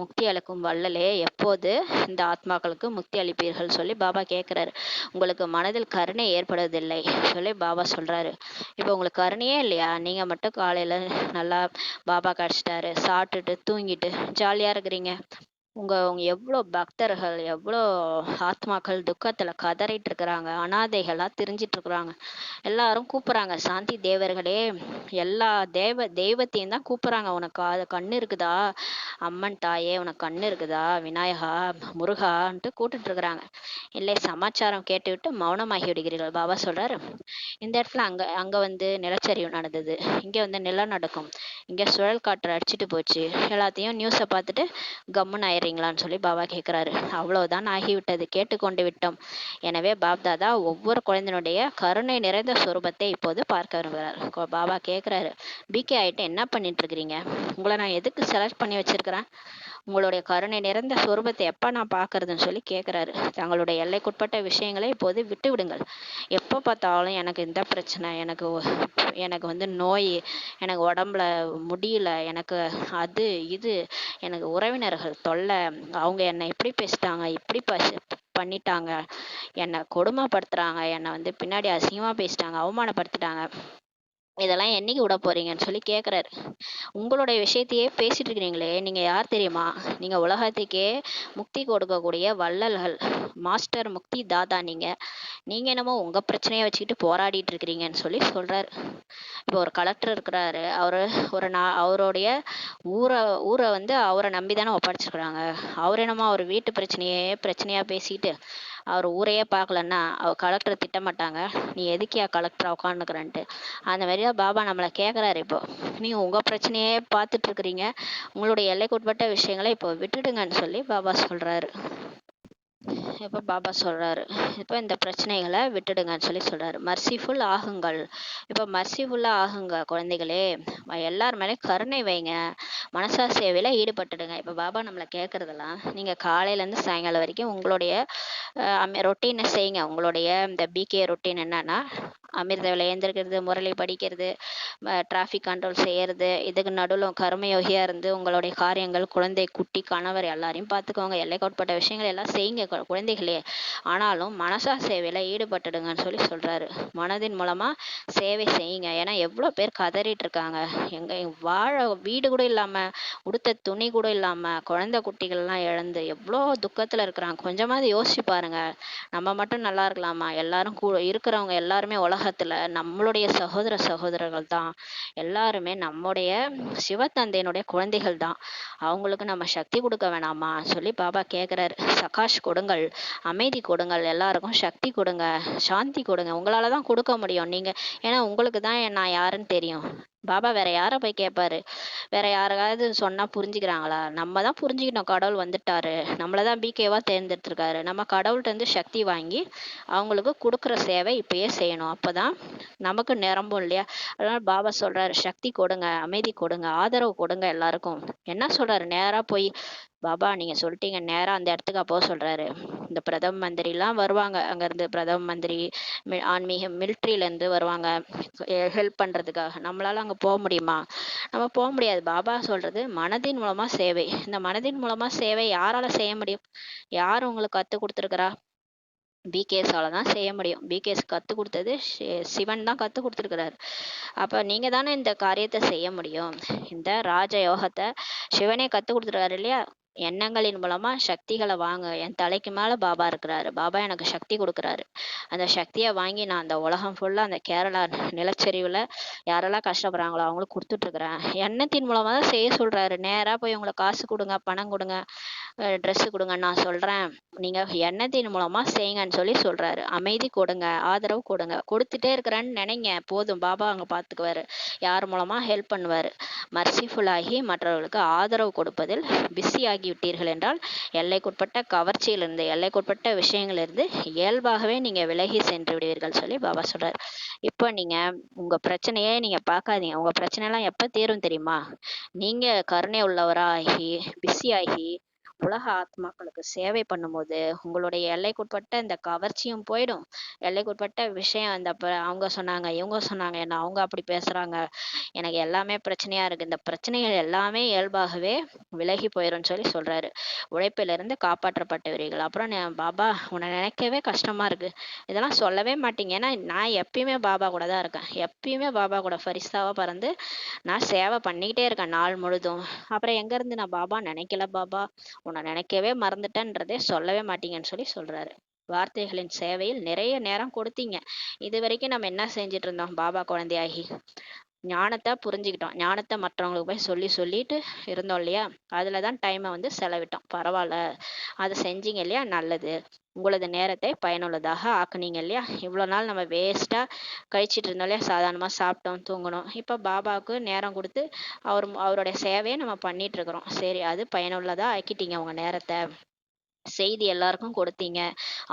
முக்தி அளிக்கும் வள்ளலே எப்போது இந்த ஆத்மாக்களுக்கு முக்தி அளிப்பீர்கள் சொல்லி பாபா கேட்கிறாரு. உங்களுக்கு மனதில் கருணை ஏற்படுவதில்லை சொல்லி பாபா சொல்றாரு. இப்போ உங்களுக்கு கருணையே இல்லையா, நீங்க மட்டும் காலையில நல்லா பாபா கிடைச்சிட்டாரு சாப்பிட்டுட்டு தூங்கிட்டு ஜாலியா இருக்கிறீங்க. உங்க எவ்வளோ பக்தர்கள், எவ்வளோ ஆத்மாக்கள் துக்கத்துல கதறிட்டு இருக்கிறாங்க, அனாதைகளா திரிஞ்சிட்டு இருக்கிறாங்க. எல்லாரும் கூப்பிடுறாங்க, சாந்தி தேவர்களே, எல்லா தெய்வத்தையும் தான் கூப்பிடுறாங்க. உனக்கு கண்ணு இருக்குதா, அம்மன் தாயே உனக்கு கண்ணு இருக்குதா, விநாயகா முருகான்ட்டு கூப்பிட்டு இருக்கிறாங்க. இல்லை, சமாச்சாரம் கேட்டுவிட்டு மௌனமாகி விடுகிறீர்கள். பாபா சொல்றாரு, இந்த இடத்துல அங்க வந்து நிலச்சரிவு நடந்தது, இங்க வந்து நிலம் நடக்கும், இங்க சுழல் காற்று அடிச்சுட்டு போச்சு, எல்லாத்தையும் நியூஸை பார்த்துட்டு கம்முன்னு ஆயிடுறீங்களான்னு சொல்லி பாபா கேட்கிறாரு. அவ்வளவுதான் ஆகிவிட்டது, கேட்டுக்கொண்டு விட்டோம். எனவே பாப்தாதா ஒவ்வொரு குழந்தையினுடைய கருணை நிறைந்த சொரூபத்தை இப்போது பார்க்க விரும்புகிறார். பாபா கேட்கிறாரு, பிகே ஆயிட்டு என்ன பண்ணிட்டு இருக்கிறீங்க, உங்களை நான் எதுக்கு செலக்ட் பண்ணி வச்சிருக்கிறேன், உங்களுடைய கருணை நிறைந்த சொரூபத்தை எப்ப நான் பார்க்கறதுன்னு சொல்லி கேட்கிறாரு. தங்களுடைய எல்லைக்குட்பட்ட விஷயங்களை இப்போது விட்டு விடுங்கள். எப்போ பார்த்தாலும் எனக்கு இந்த பிரச்சனை, எனக்கு வந்து நோய், எனக்கு உடம்புல முடியல, எனக்கு அது இது, எனக்கு உறவினர்கள் தொல்லை, அவங்க என்னை இப்படி பேசிட்டாங்க, இப்படி பண்ணிட்டாங்க, என்னை கொடுமைப்படுத்துறாங்க, என்னை வந்து பின்னாடி அசிங்கமா பேசிட்டாங்க, அவமானப்படுத்திட்டாங்க, இதெல்லாம் என்னைக்கு விட போறீங்கன்னு சொல்லி கேட்குறாரு. உங்களுடைய விஷயத்தையே பேசிட்டு இருக்கிறீங்களே, நீங்க யார் தெரியுமா? நீங்க உலகத்துக்கே முக்தி கொடுக்கக்கூடிய வள்ளல்கள், மாஸ்டர் முக்தி தாதா நீங்க. நீங்க என்னமோ உங்க பிரச்சனையை வச்சுக்கிட்டு போராடிட்டு இருக்கிறீங்கன்னு சொல்லி சொல்றாரு. இப்போ ஒரு கலெக்டர் இருக்கிறாரு. அவருடைய ஊரை ஊரை வந்து அவரை நம்பி தானே ஒப்படைச்சிருக்கிறாங்க. அவர் என்னமோ அவர் வீட்டு பிரச்சனையா பேசிட்டு அவர் ஊரையே பார்க்கலன்னா அவர் கலெக்டரை திட்ட மாட்டாங்க. நீ எதுக்கியா கலெக்டரா உட்காந்துக்கிறன்ட்டு. அந்த மாதிரிதான் பாபா நம்மளை கேட்குறாரு. இப்போ நீங்க உங்க பிரச்சனையே பார்த்துட்டு இருக்கிறீங்க, உங்களுடைய எல்லைக்குட்பட்ட விஷயங்களை இப்போ விட்டுடுங்கன்னு சொல்லி பாபா சொல்றாரு. இப்போ பாபா சொல்றாரு, இப்போ இந்த பிரச்சனைகளை விட்டுடுங்கன்னு சொல்லி சொல்றாரு. மர்சிஃபுல் ஆகுங்கள். இப்போ மர்சிஃபுல்லா ஆகுங்க குழந்தைகளே, எல்லார் மேலேயும் கருணை வைங்க, மனசா சேவையில ஈடுபட்டுடுங்க. இப்போ பாபா நம்மளை கேட்கறதெல்லாம் நீங்க காலையில இருந்து சாயங்காலம் வரைக்கும் உங்களுடைய ரொட்டீனை செய்யுங்க. உங்களுடைய இந்த பிகே ரொட்டீன் என்னன்னா, அமிர்தவில் ஏந்திருக்கிறது, முரளி படிக்கிறது, டிராஃபிக் கண்ட்ரோல் செய்யறது, இதுக்கு நடுவில் கர்மயோகியா இருந்து உங்களுடைய காரியங்கள், குழந்தை, குட்டி, கணவர் எல்லாரையும் பார்த்துக்கோங்க. எல்லைக்குட்பட்ட விஷயங்கள் எல்லாம் செய்யுங்க குழந்தைகளே. ஆனாலும் மனசா சேவையில ஈடுபட்டுடுங்கன்னு சொல்லி சொல்றாரு. மனதின் மூலமா சேவை செய்யுங்க. ஏன்னா எவ்வளோ பேர் கதறிட்டு இருக்காங்க. எங்க வாழ வீடு கூட இல்லாம, உடுத்த துணி கூட இல்லாம, குழந்தை குட்டிகள்லாம் இழந்து எவ்வளோ துக்கத்துல இருக்கிறாங்க. கொஞ்சமாவது யோசிச்சு பாருங்க. நம்ம மட்டும் நல்லா இருக்கலாமா? எல்லாரும் இருக்கிறவங்க எல்லாருமே உலகத்துல நம்மளுடைய சகோதர சகோதரர்கள் தான். எல்லாருமே நம்முடைய சிவத்தந்தையினுடைய குழந்தைகள் தான். அவங்களுக்கு நம்ம சக்தி கொடுக்க வேணாமா சொல்லி பாபா கேட்குறாரு. சகாஷ் கொடுங்கள், அமைதி கொடுங்கள், எல்லாருக்கும் சக்தி கொடுங்க, சாந்தி கொடுங்க. உங்களால தான் கொடுக்க முடியும். நீங்க ஏன்னா உங்களுக்கு தான் நான் யாருன்னு தெரியும். பாபா வேற யாரை போய் கேட்பாரு? வேற யாராவது சொன்னா புரிஞ்சுக்கிறாங்களா? நம்ம தான் புரிஞ்சுக்கணும். கடவுள் வந்துட்டாரு, நம்மளதான் பிகேவா தேர்ந்தெடுத்திருக்காரு. நம்ம கடவுள்கிட்ட இருந்து சக்தி வாங்கி அவங்களுக்கு கொடுக்குற சேவை இப்பயே செய்யணும். அப்பதான் நமக்கு நிரம்பும் இல்லையா? அதனால பாபா சொல்றாரு, சக்தி கொடுங்க, அமைதி கொடுங்க, ஆதரவு கொடுங்க எல்லாருக்கும். என்ன சொல்றாரு? நேரா போய் பாபா நீங்க சொல்லிட்டீங்க, நேரா அந்த இடத்துக்கு அப்போ சொல்றாரு. இந்த பிரதம மந்திரி எல்லாம் வருவாங்க, அங்க இருந்து பிரதம மந்திரி, ஆன்மீக மிலிட்ரியில இருந்து வருவாங்க ஹெல்ப் பண்றதுக்காக. நம்மளால அங்க போக முடியுமா? நம்ம போக முடியாது. பாபா சொல்றது மனதின் மூலமா சேவை. இந்த மனதின் மூலமா சேவை யாரால செய்ய முடியும்? யார் உங்களுக்கு கத்து கொடுத்துருக்கிறா? பிகேஸால தான் செய்ய முடியும். பிகேஸ் கத்து கொடுத்தது சிவன் தான் கத்து கொடுத்துருக்கிறாரு. அப்ப நீங்க தானே இந்த காரியத்தை செய்ய முடியும். இந்த ராஜ யோகத்தை சிவனே கத்து கொடுத்துருக்காரு இல்லையா? எண்ணங்களின் மூலமா சக்திகளை வாங்க. என் தலைக்கு மேல பாபா இருக்கிறாரு. பாபா எனக்கு சக்தி கொடுக்குறாரு. அந்த சக்தியை வாங்கி நான் அந்த உலகம் ஃபுல்லா, அந்த கேரளா நிலச்சரிவுல யாரெல்லாம் கஷ்டப்படுறாங்களோ அவங்களுக்கு கொடுத்துட்டு இருக்கிறேன். எண்ணத்தின் மூலமா தான் செய்ய சொல்றாரு. நேரா போய் உங்களுக்கு காசு கொடுங்க, பணம் கொடுங்க, ட்ரெஸ் கொடுங்க நான் சொல்றேன். நீங்க எண்ணத்தின் மூலமா செய்யுங்கன்னு சொல்லி சொல்றாரு. அமைதி கொடுங்க, ஆதரவு கொடுங்க. கொடுத்துட்டே இருக்கிறேன்னு நினைங்க போதும், பாபா அங்க பாத்துக்குவாரு. யார் மூலமா ஹெல்ப் பண்ணுவாரு. மர்சிஃபுல் ஆகி மற்றவர்களுக்கு ஆதரவு கொடுப்பதில் பிஸி ஆகிவிட்டீர்கள் என்றால் எல்லைக்குட்பட்ட கவர்ச்சியிலிருந்து, எல்லைக்குட்பட்ட விஷயங்களிலிருந்து இயல்பாகவே நீங்க விலகி சென்று விடுவீர்கள் சொல்லி பாபா சொல்றாரு. இப்போ நீங்க உங்க பிரச்சனையே நீங்க பார்க்காதீங்க. உங்க பிரச்சனை எல்லாம் எப்ப தீரும் தெரியுமா? நீங்க கருணை உள்ளவராகி பிஸி ஆகி உலக ஆத்மாக்களுக்கு சேவை பண்ணும்போது உங்களுடைய எல்லைக்குட்பட்ட இந்த கவர்ச்சியும் போயிடும். எல்லைக்குட்பட்ட விஷயம் அந்த அவங்க சொன்னாங்க, இவங்க சொன்னாங்க, என்ன அவங்க அப்படி பேசுறாங்க, எனக்கு எல்லாமே பிரச்சனையா இருக்கு, இந்த பிரச்சனைகள் எல்லாமே இயல்பாகவே விலகி போயிடும்னு சொல்லி சொல்றாரு. உழைப்பிலிருந்து காப்பாற்றப்பட்டவர்கள். அப்புறம் பாபா உன்னை நினைக்கவே கஷ்டமா இருக்கு, இதெல்லாம் சொல்லவே மாட்டீங்க. ஏன்னா நான் எப்பயுமே பாபா கூட தான் இருக்கேன். எப்பயுமே பாபா கூட ஃபரிஸ்தாவா பறந்து நான் சேவை பண்ணிக்கிட்டே இருக்கேன் நாள் முழுதும். அப்புறம் எங்க இருந்து நான் பாபா நினைக்கல, பாபா உன்னை நினைக்கவே மறந்துட்டேன்றதே சொல்லவே மாட்டீங்கன்னு சொல்லி சொல்றாரு. வார்த்தைகளின் சேவையில் நிறைய நேரம் கொடுத்தீங்க. இது வரைக்கும் நம்ம என்ன செஞ்சுட்டு இருந்தோம்? பாபா குழந்தையாகி ஞானத்தை புரிஞ்சுக்கிட்டோம். ஞானத்தை மற்றவங்களுக்கு போய் சொல்லிட்டு இருந்தோம் இல்லையா? அதுலதான் டைமை வந்து செலவிட்டோம். பரவாயில்ல, அதை செஞ்சீங்க இல்லையா? நல்லது. உங்களது நேரத்தை பயனுள்ளதாக ஆக்குனீங்க இல்லையா? இவ்வளவு நாள் நம்ம வேஸ்டா கழிச்சிட்டு இருந்தோம் இல்லையா? சாதாரணமா சாப்பிட்டோம், தூங்கணும். இப்ப பாபாவுக்கு நேரம் கொடுத்து அவருடைய சேவையை நம்ம பண்ணிட்டு இருக்கிறோம். சரி, அது பயனுள்ளதா ஆக்கிட்டீங்க உங்க நேரத்தை. செய்தி எல்லாருக்கும் கொடுத்தீங்க.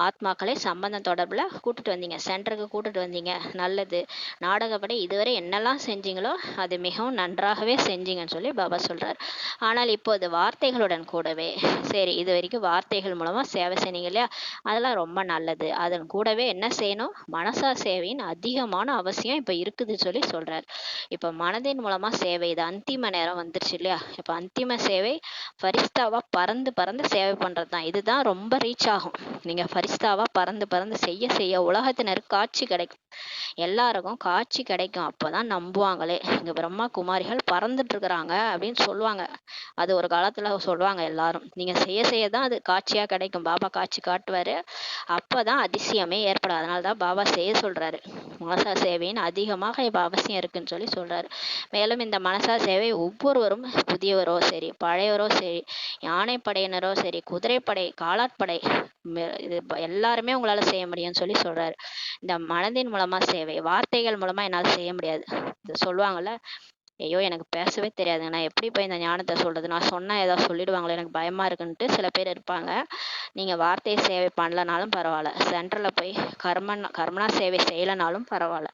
ஆத்மாக்களை சம்பந்தம் தொடர்புல கூட்டிட்டு வந்தீங்க. சென்டருக்கு கூட்டிட்டு வந்தீங்க. நல்லது. நாடகப்படி இதுவரை என்னெல்லாம் செஞ்சீங்களோ அது மிகவும் நன்றாகவே செஞ்சீங்கன்னு சொல்லி பாபா சொல்றார். ஆனால் இப்போது வார்த்தைகளுடன் கூடவே சரி இது வரைக்கும் வார்த்தைகள் மூலமா சேவை செய்னீங்க இல்லையா? அதெல்லாம் ரொம்ப நல்லது. அதன் கூடவே என்ன செய்யணும்? மனசா சேவையின் அதிகமான அவசியம் இப்ப இருக்குதுன்னு சொல்லி சொல்றார். இப்ப மனதின் மூலமா சேவை இது அந்திம நேரம் வந்துருச்சு இல்லையா? இப்ப அந்திம சேவை ஃபரிஸ்தாவா பறந்து பறந்து சேவை பண்றது தான். இதுதான் ரொம்ப ரீச் ஆகும். நீங்க ஃபரிஸ்தாவா பறந்து பறந்து செய்ய செய்ய உலகத்தினருக்கு காட்சி கிடைக்கும். எல்லாருக்கும் காட்சி கிடைக்கும். அப்பதான் நம்புவாங்களே. இங்க பிரம்மா குமாரிகள் பறந்துட்டு இருக்கிறாங்க அப்படின்னு சொல்லுவாங்க. அது ஒரு காலத்துல சொல்லுவாங்க எல்லாரும். நீங்க செய்ய செய்யதான் அது காட்சியா கிடைக்கும். பாபா காட்சி காட்டுவாரு. அப்பதான் அதிசயமே ஏற்படும். அதனாலதான் பாபா செய்ய சொல்றாரு. மனசா சேவையின் அதிகமாக இப்ப அவசியம் இருக்குன்னு சொல்லி சொல்றாரு. மேலும் இந்த மனசா சேவை ஒவ்வொருவரும் புதியவரோ சரி பழையவரோ சரி யானைப்படையினரோ சரி குதிரைப்படை காலாட்படை இது எல்லாருமே உங்களால செய்ய முடியும்னு சொல்லி சொல்றாரு. இந்த மனதின் மூலமா சேவை வார்த்தைகள் மூலமா என்னால செய்ய முடியாது. இது சொல்லுவாங்கல்ல, ஐயோ எனக்கு பேசவே தெரியாதுங்க, நான் எப்படி போய் இந்த ஞானத்தை சொல்றது, நான் சொன்னா ஏதாவது சொல்லிடுவாங்களோ எனக்கு பயமா இருக்குன்ட்டு சில பேர் இருப்பாங்க. நீங்க வார்த்தை சேவை பண்ணலனாலும் பரவாயில்ல, சென்டர்ல போய் கர்மனா சேவை செய்யலனாலும் பரவாயில்ல,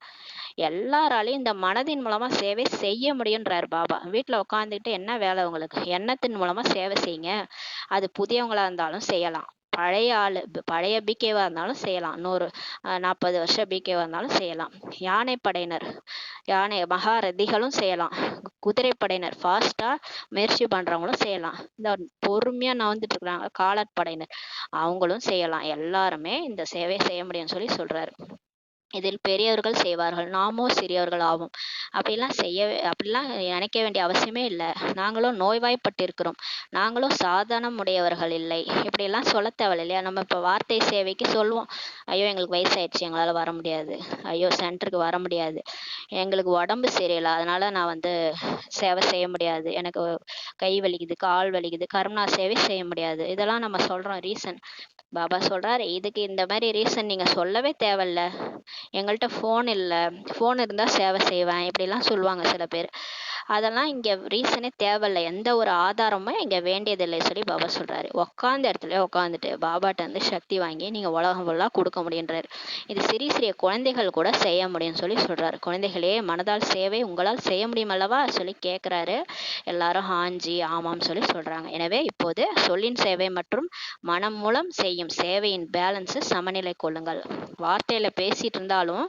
எல்லாராலையும் இந்த மனதின் மூலமா சேவை செய்ய முடியுன்றாரு பாபா. வீட்டுல உட்காந்துக்கிட்டு என்ன வேலை உங்களுக்கு? எண்ணத்தின் மூலமா சேவை செய்யுங்க. அது புதியவங்களா இருந்தாலும் செய்யலாம், பழைய ஆளு பழைய பிகேவா இருந்தாலும் செய்யலாம், 40 வருஷ பிகேவா இருந்தாலும் செய்யலாம், யானை படையினர் யானை மகாரதிகளும் செய்யலாம், குதிரைப்படையினர் ஃபாஸ்டா முயற்சி பண்றவங்களும் செய்யலாம், இந்த பொறுமையா நவந்துட்டு இருக்கிறாங்க காலாட்படையினர் அவங்களும் செய்யலாம். எல்லாருமே இந்த சேவை செய்ய முடியும்னு சொல்லி சொல்றாரு. இதில் பெரியவர்கள் செய்வார்கள், நாமோ சிறியவர்கள் ஆவோம். அப்படிலாம் நினைக்க வேண்டிய அவசியமே இல்லை. நாங்களும் நோய்வாய்ப்பட்டிருக்கிறோம், நாங்களும் சாதனம் உடையவர்கள் இல்லை, இப்படியெல்லாம் சொல்ல தேவையில்லை இல்லையா? நம்ம இப்போ வார்த்தை சேவைக்கு சொல்லுவோம், ஐயோ எங்களுக்கு வயசாயிடுச்சு எங்களால் வர முடியாது, ஐயோ சென்டருக்கு வர முடியாது, எங்களுக்கு உடம்பு சரியில்லை அதனால நான் சேவை செய்ய முடியாது, எனக்கு கை வலிக்குது கால் வலிக்குது கருணா சேவை செய்ய முடியாது, இதெல்லாம் நம்ம சொல்றோம் ரீசன். பாபா சொல்றாரு, இதுக்கு இந்த மாதிரி ரீசன் நீங்க சொல்லவே தேவையில்ல. எங்கள்கிட்ட ஃபோன் இல்லை, ஃபோன் இருந்தா சேவை செய்வேன் இப்படிலாம் சொல்லுவாங்க சில பேர். அதெல்லாம் இங்க ரீசனே தேவையில்லை, எந்த ஒரு ஆதாரமும் இங்க வேண்டியதில்லை சொல்லி பாபா சொல்றாரு. உட்காந்த இடத்துல உட்காந்துட்டு பாபாட்ட சக்தி வாங்கி நீங்க உலகம் ஃபுல்லா கொடுக்க முடியுன்றாரு. இது சிறிய சிறிய குழந்தைகள் கூட செய்ய முடியும்னு சொல்லி சொல்றாரு. குழந்தைகளே மனதால் சேவை உங்களால் செய்ய முடியும் அல்லவா சொல்லி கேட்கிறாரு. எல்லாரும் ஹாஞ்சி ஆமாம் சொல்லி சொல்றாங்க. எனவே இப்போது சொல்லின் சேவை மற்றும் மனம் மூலம் செய்யும் சேவையின் பேலன்ஸ் சமநிலை கொள்ளுங்கள். வார்த்தையில பேசிட்டு இருந்தாலும்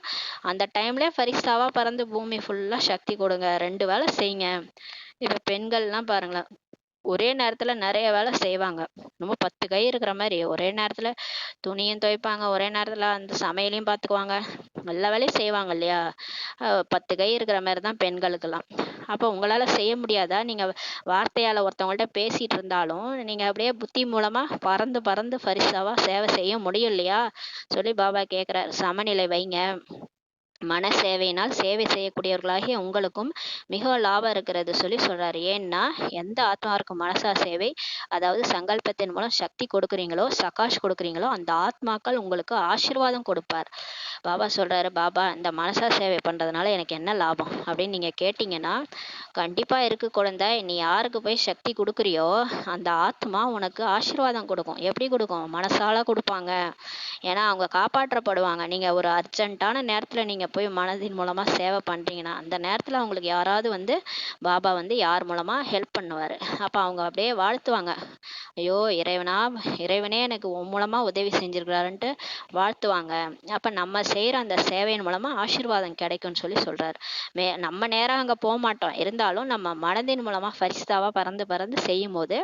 அந்த டைம்ல ஃபரிஸ்தாவா பறந்து பூமி ஃபுல்லா சக்தி கொடுங்க, 2 வேலை செய்யுங்க. இப்ப பெண்கள்லாம் பாருங்களேன், ஒரே நேரத்துல நிறைய வேலை செய்வாங்க. ரொம்ப 10 கை இருக்கிற மாதிரி ஒரே நேரத்துல துணியும் துவைப்பாங்க, ஒரே நேரத்துல அந்த சமையலையும் பார்த்துக்குவாங்க, எல்லா வேலையும் செய்வாங்க இல்லையா? 10 கை இருக்கிற மாதிரி தான் பெண்களுக்கெல்லாம். அப்போ உங்களால செய்ய முடியாதா? நீங்க வார்த்தையால ஒருத்தவங்கள்ட்ட பேசிட்டு இருந்தாலும் நீங்க அப்படியே புத்தி மூலமா பறந்து பறந்து ஃபரிஸ்தாவா சேவை செய்ய முடியும் இல்லையா சொல்லி பாபா கேட்கிறார். சமநிலை வைங்க. மன சேவையினால் சேவை செய்யக்கூடியவர்களாகிய உங்களுக்கும் மிக லாபம் இருக்கிறது சொல்லி சொல்றாரு. ஏன்னா எந்த ஆத்மாவிற்கு மனசா சேவை அதாவது சங்கல்பத்தின் மூலம் சக்தி கொடுக்குறீங்களோ சகாஷ் கொடுக்குறீங்களோ அந்த ஆத்மாக்கள் உங்களுக்கு ஆசீர்வாதம் கொடுப்பார். பாபா சொல்றாரு, பாபா இந்த மனசா சேவை பண்றதுனால எனக்கு என்ன லாபம் அப்படின்னு நீங்க கேட்டீங்கன்னா, கண்டிப்பா இருக்கு குழந்தை. நீ யாருக்கு போய் சக்தி கொடுக்குறியோ அந்த ஆத்மா உனக்கு ஆசீர்வாதம் கொடுக்கும். எப்படி கொடுக்கும்? மனசால கொடுப்பாங்க. ஏன்னா அவங்க காப்பாற்றப்படுவாங்க. நீங்க ஒரு அர்ஜென்ட்டான நேரத்துல நீங்க போய் மனதின் மூலமா சேவை பண்றீங்கன்னா அந்த நேரத்துல அவங்களுக்கு யாராவது பாபா யார் மூலமா ஹெல்ப் பண்ணுவாரு. அப்ப அவங்க அப்படியே வாழ்த்துவாங்க, ஐயோ இறைவனே எனக்கு உன் மூலமா உதவி செஞ்சிருக்கிறாருன்ட்டு வாழ்த்துவாங்க. அப்ப நம்ம செய்யற அந்த சேவையின் மூலமா ஆசீர்வாதம் கிடைக்கும்னு சொல்லி சொல்றாரு. நம்ம நேரம் அங்க போக மாட்டோம், இருந்தாலும் நம்ம மனதின் மூலமா ஃபரிஸ்தாவா பறந்து பறந்து செய்யும் போது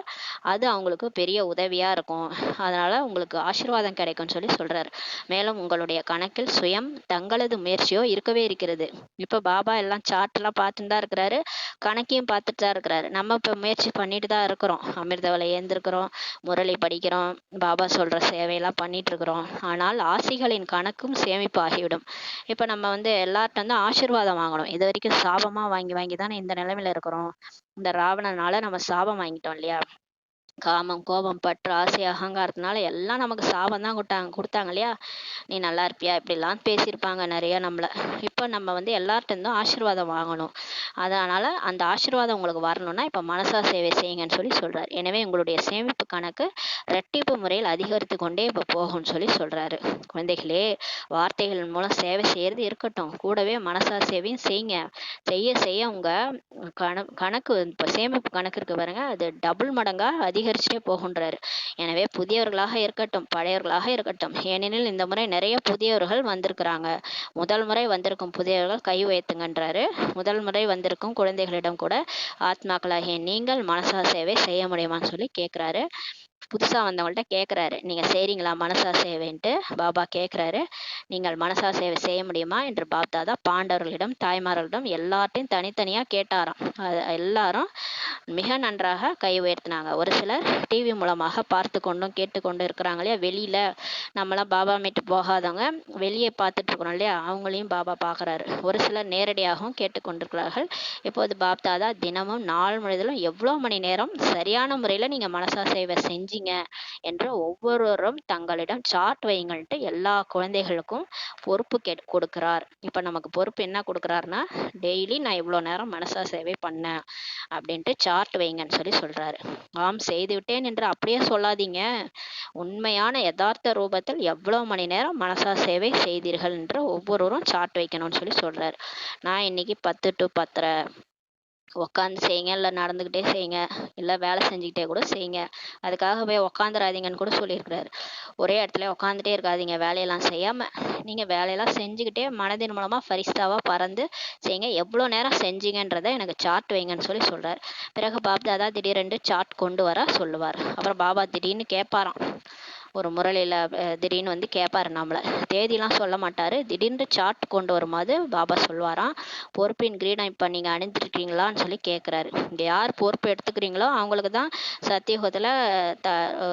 அது அவங்களுக்கு பெரிய உதவியா இருக்கும். அதனால உங்களுக்கு ஆசீர்வாதம் கிடைக்கும்னு சொல்லி சொல்றாரு. மேலும் உங்களுடைய கணக்கில் சுயம் தங்களது முயற்சியோ இருக்கவே இருக்கிறது. இப்ப பாபா எல்லாம் சார்ட் எல்லாம் பார்த்துட்டு தான் இருக்கிறாரு, கணக்கையும் பார்த்துட்டு தான் இருக்கிறாரு. நம்ம இப்ப முயற்சி பண்ணிட்டு தான் இருக்கிறோம். அமிர்தவலை ஏந்திருக்கிறோம், முரளி படிக்கிறோம், பாபா சொல்ற சேவையெல்லாம் பண்ணிட்டு இருக்கிறோம். ஆனால் ஆசைகளின் கணக்கும் சேமிப்பு ஆகிவிடும். இப்ப நம்ம எல்லார்ட்ட ஆசீர்வாதம் வாங்கணும். இது வரைக்கும் சாபமா வாங்கி வாங்கி தானே இந்த நிலைமையில இருக்கிறோம். இந்த ராவணனால நம்ம சாபம் வாங்கிட்டோம் இல்லையா? காமம், கோபம், பற்று, ஆசை, அகங்காரத்தினால எல்லாம் நமக்கு சாபம் தான் கொடுத்தாங்க இல்லையா? நீ நல்லா இருப்பியா இப்படிலாம் பேசியிருப்பாங்க நிறைய நம்மள. இப்போ நம்ம வந்து எல்லார்ட்டேருந்தும் ஆசீர்வாதம் வாங்கணும். அதனால அந்த ஆசீர்வாதம் உங்களுக்கு வரணும்னா இப்போ மனசா சேவை செய்யுங்கன்னு சொல்லி சொல்றாரு. எனவே உங்களுடைய சேமிப்பு கணக்கு ரெட்டிப்பு முறையில் அதிகரித்து கொண்டே இப்போ போகும்னு சொல்லி சொல்றாரு. குழந்தைகளே, வார்த்தைகள் மூலம் சேவை செய்யறது இருக்கட்டும், கூடவே மனசா சேவையும் செய்யுங்க. செய்ய செய்ய உங்க கணக்கு இப்போ சேமிப்பு கணக்கு இருக்கு பாருங்க, அது டபுள் மடங்கா அதிகரிச்சுட்டே போகுன்றாரு. எனவே புதியவர்களாக இருக்கட்டும், பழையவர்களாக இருக்கட்டும், ஏனெனில் இந்த முறை நிறைய புதியவர்கள் வந்திருக்கிறாங்க. முதல் முறை வந்திருக்கும் புதியவர்கள் கை உயர்த்துங்கன்றாரு. முதல் முறை வந்திருக்கும் குழந்தைகளிடம் கூட ஆத்மாக்களாகிய நீங்கள் மனசா சேவை செய்ய முடியுமான்னு சொல்லி கேட்குறாரு. புதுசா வந்தவங்கள்ட்ட கேட்குறாரு, நீங்க செய்றீங்களா மனசா சேவைன்ட்டு பாபா கேட்குறாரு. நீங்கள் மனசா சேவை செய்ய முடியுமா என்று பாப்தாதா பாண்டவர்களிடம், தாய்மார்களிடம் எல்லார்ட்டையும் தனித்தனியா கேட்டாராம். எல்லாரும் மிக நன்றாக கை உயர்த்தினாங்க. ஒரு சிலர் டிவி மூலமாக பார்த்து கொண்டும் கேட்டுக்கொண்டும் இருக்கிறாங்க இல்லையா? வெளியில நம்மளாம் பாபா மீட்டு போகாதவங்க வெளியே பார்த்துட்டு இருக்கிறோம் இல்லையா? அவங்களையும் பாபா பார்க்குறாரு. ஒரு சிலர் நேரடியாகவும் கேட்டுக்கொண்டிருக்கிறார்கள். இப்போது பாப்தாதா தினமும் நாள் முழுவதும் எவ்வளோ மணி நேரம் சரியான முறையில் நீங்கள் மனசா சேவை செஞ்சீங்க என்று ஒவ்வொருவரும் தங்களிடம் சார்ட் வைங்கள்ட்டு எல்லா குழந்தைகளுக்கும் பொறுப்பு கொடுக்கிறார். இப்போ நமக்கு பொறுப்பு என்ன கொடுக்குறாருன்னா, டெய்லி நான் இவ்வளோ நேரம் மனசா சேவை பண்ணேன் அப்படின்ட்டு சார்ட் வைங்கன்னு சொல்லி சொல்றாரு. ஆம், செய்து விட்டேன் என்று அப்படியே சொல்லாதீங்க. உண்மையான யதார்த்த ரூபத்தில் எவ்வளவு மணி நேரம் மனசா சேவை செய்தீர்கள் என்று ஒவ்வொருவரும் சார்ட் வைக்கணும்னு சொல்லி சொல்றாரு. நான் இன்னைக்கு 10 to 10:30 உட்காந்து செய்யுங்க, இல்லை நடந்துக்கிட்டே செய்யுங்க, இல்லை வேலை செஞ்சுக்கிட்டே கூட செய்யுங்க. அதுக்காக போய் உக்காந்துடாதீங்கன்னு கூட சொல்லியிருக்கிறாரு. ஒரே இடத்துல உட்காந்துட்டே இருக்காதீங்க வேலையெல்லாம் செய்யாமல். நீங்கள் வேலையெல்லாம் செஞ்சுக்கிட்டே மனதின் மூலமாக ஃபரிஸ்தாவாக பறந்து செய்யுங்க. எவ்வளோ நேரம் செஞ்சீங்கன்றதை எனக்கு சார்ட் வைங்கன்னு சொல்லி சொல்கிறார். பிறகு பாப்தாதா திடீரென்று சார்ட் கொண்டு வர சொல்லுவார். அப்புறம் பாபா திடீர்னு கேட்பாராம். ஒரு முரளியில் திடீர்னு வந்து கேட்பாரு நம்மளை. தேதிலாம் சொல்ல மாட்டார். திடீர்னு சார்ட் கொண்டு வரும்போது பாபா சொல்வாராம், பொறுப்பின் கிரீடம் இப்போ நீங்கள் அணிந்துருக்கீங்களான்னு சொல்லி கேட்குறாரு. இங்கே யார் பொறுப்பு எடுத்துக்கிறீங்களோ அவங்களுக்கு தான் சத்தியுகத்தில்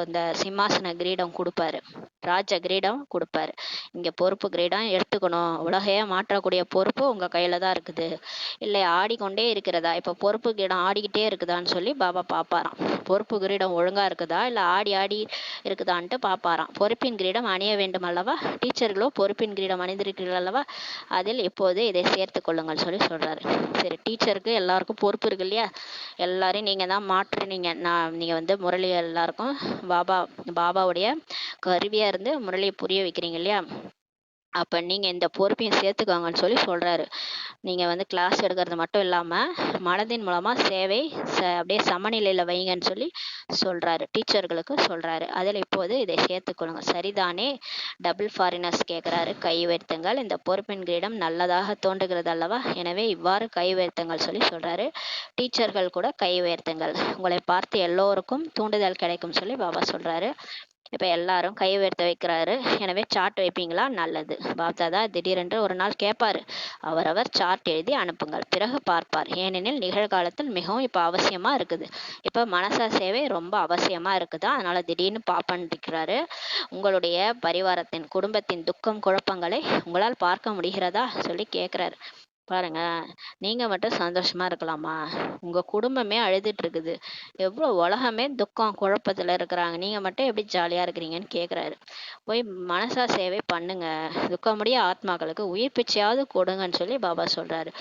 இந்த சிம்மாசன கிரீடம் கொடுப்பாரு, ராஜ கிரீடம் கொடுப்பாரு. இங்கே பொறுப்பு கிரீடம் எடுத்துக்கணும். உலகையே மாற்றக்கூடிய பொறுப்பு உங்கள் கையில் தான் இருக்குது. இல்லை ஆடிக்கொண்டே இருக்கிறதா, இப்போ பொறுப்பு கிரீடம் ஆடிக்கிட்டே இருக்குதான்னு சொல்லி பாபா பார்ப்பாராம். பொறுப்பு கிரீடம் ஒழுங்காக இருக்குதா இல்லை ஆடி ஆடி இருக்குதான்ட்டு பார்ப்பாராம். பொறுப்பின் கிரீடம் அணிய வேண்டும் அல்லவா? டீச்சர்களோ பொறுப்பின் கிரீடம் அணிந்திருக்கிறீர்கள் அல்லவா? அதில் இப்போது இதை சேர்த்து கொள்ளுங்கள் சொல்லி சொல்றாரு. சரி, டீச்சருக்கு எல்லாருக்கும் பொறுப்பு இருக்கு இல்லையா? எல்லாரையும் நீங்க தான் மாற்றுனீங்க. நீங்க வந்து முரளி எல்லாருக்கும் பாபாவுடைய கருவியா இருந்து முரளியை புரிய வைக்கிறீங்க இல்லையா? அப்போ நீங்கள் இந்த பொறுப்பையும் சேர்த்துக்கோங்கன்னு சொல்லி சொல்கிறாரு. நீங்கள் வந்து கிளாஸ் எடுக்கிறது மட்டும் இல்லாமல் மனதின் மூலமாக சேவை அப்படியே சமநிலையில் வைங்கன்னு சொல்லி சொல்கிறாரு. டீச்சர்களுக்கு சொல்கிறாரு. அதில் இப்போது இதை சேர்த்துக்கொள்ளுங்க. சரிதானே? டபுள் ஃபாரினர்ஸ் கேட்குறாரு. கை உயர்த்துங்கள். இந்த பொறுப்பின் கிரீடம் நல்லதாக தோன்றுகிறது அல்லவா? எனவே இவ்வாறு கை உயர்த்துங்கள் சொல்லி சொல்கிறாரு. டீச்சர்கள் கூட கை உயர்த்துங்கள். உங்களை பார்த்து எல்லோருக்கும் தூண்டுதல் கிடைக்கும் சொல்லி பாபா சொல்கிறாரு. இப்போ எல்லாரும் கை உயர்த்த வைக்கிறாரு. எனவே சார்ட் வைப்பீங்களா? நல்லது. பாப்தாதா திடீரென்று ஒரு நாள் கேட்பாரு. அவரவர் சார்ட் எழுதி அனுப்புங்கள், பிறகு பார்ப்பார். ஏனெனில் நிகழ்காலத்தில் மிகவும் இப்போ அவசியமா இருக்குது. இப்போ மனசா சேவை ரொம்ப அவசியமா இருக்குதா, அதனால திடீர்னு பாப்பன்றிருக்கிறாரு. உங்களுடைய பரிவாரத்தின் குடும்பத்தின் துக்கம் குழப்பங்களை உங்களால் பார்க்க முடிகிறதா சொல்லி கேட்குறாரு. பாருங்க, நீங்க மட்டும் சந்தோஷமா இருக்கலாமா? உங்க குடும்பமே அழுதுட்டு இருக்குது. எவ்வளோ உலகமே துக்கம் குழப்பத்துல இருக்கிறாங்க, நீங்க மட்டும் எப்படி ஜாலியா இருக்கிறீங்கன்னு கேட்குறாரு. போய் மனசா சேவை பண்ணுங்க, துக்கமுடைய ஆத்மாக்களுக்கு உயிர் பிச்சையாவது கொடுங்கன்னு சொல்லி பாபா சொல்றாரு.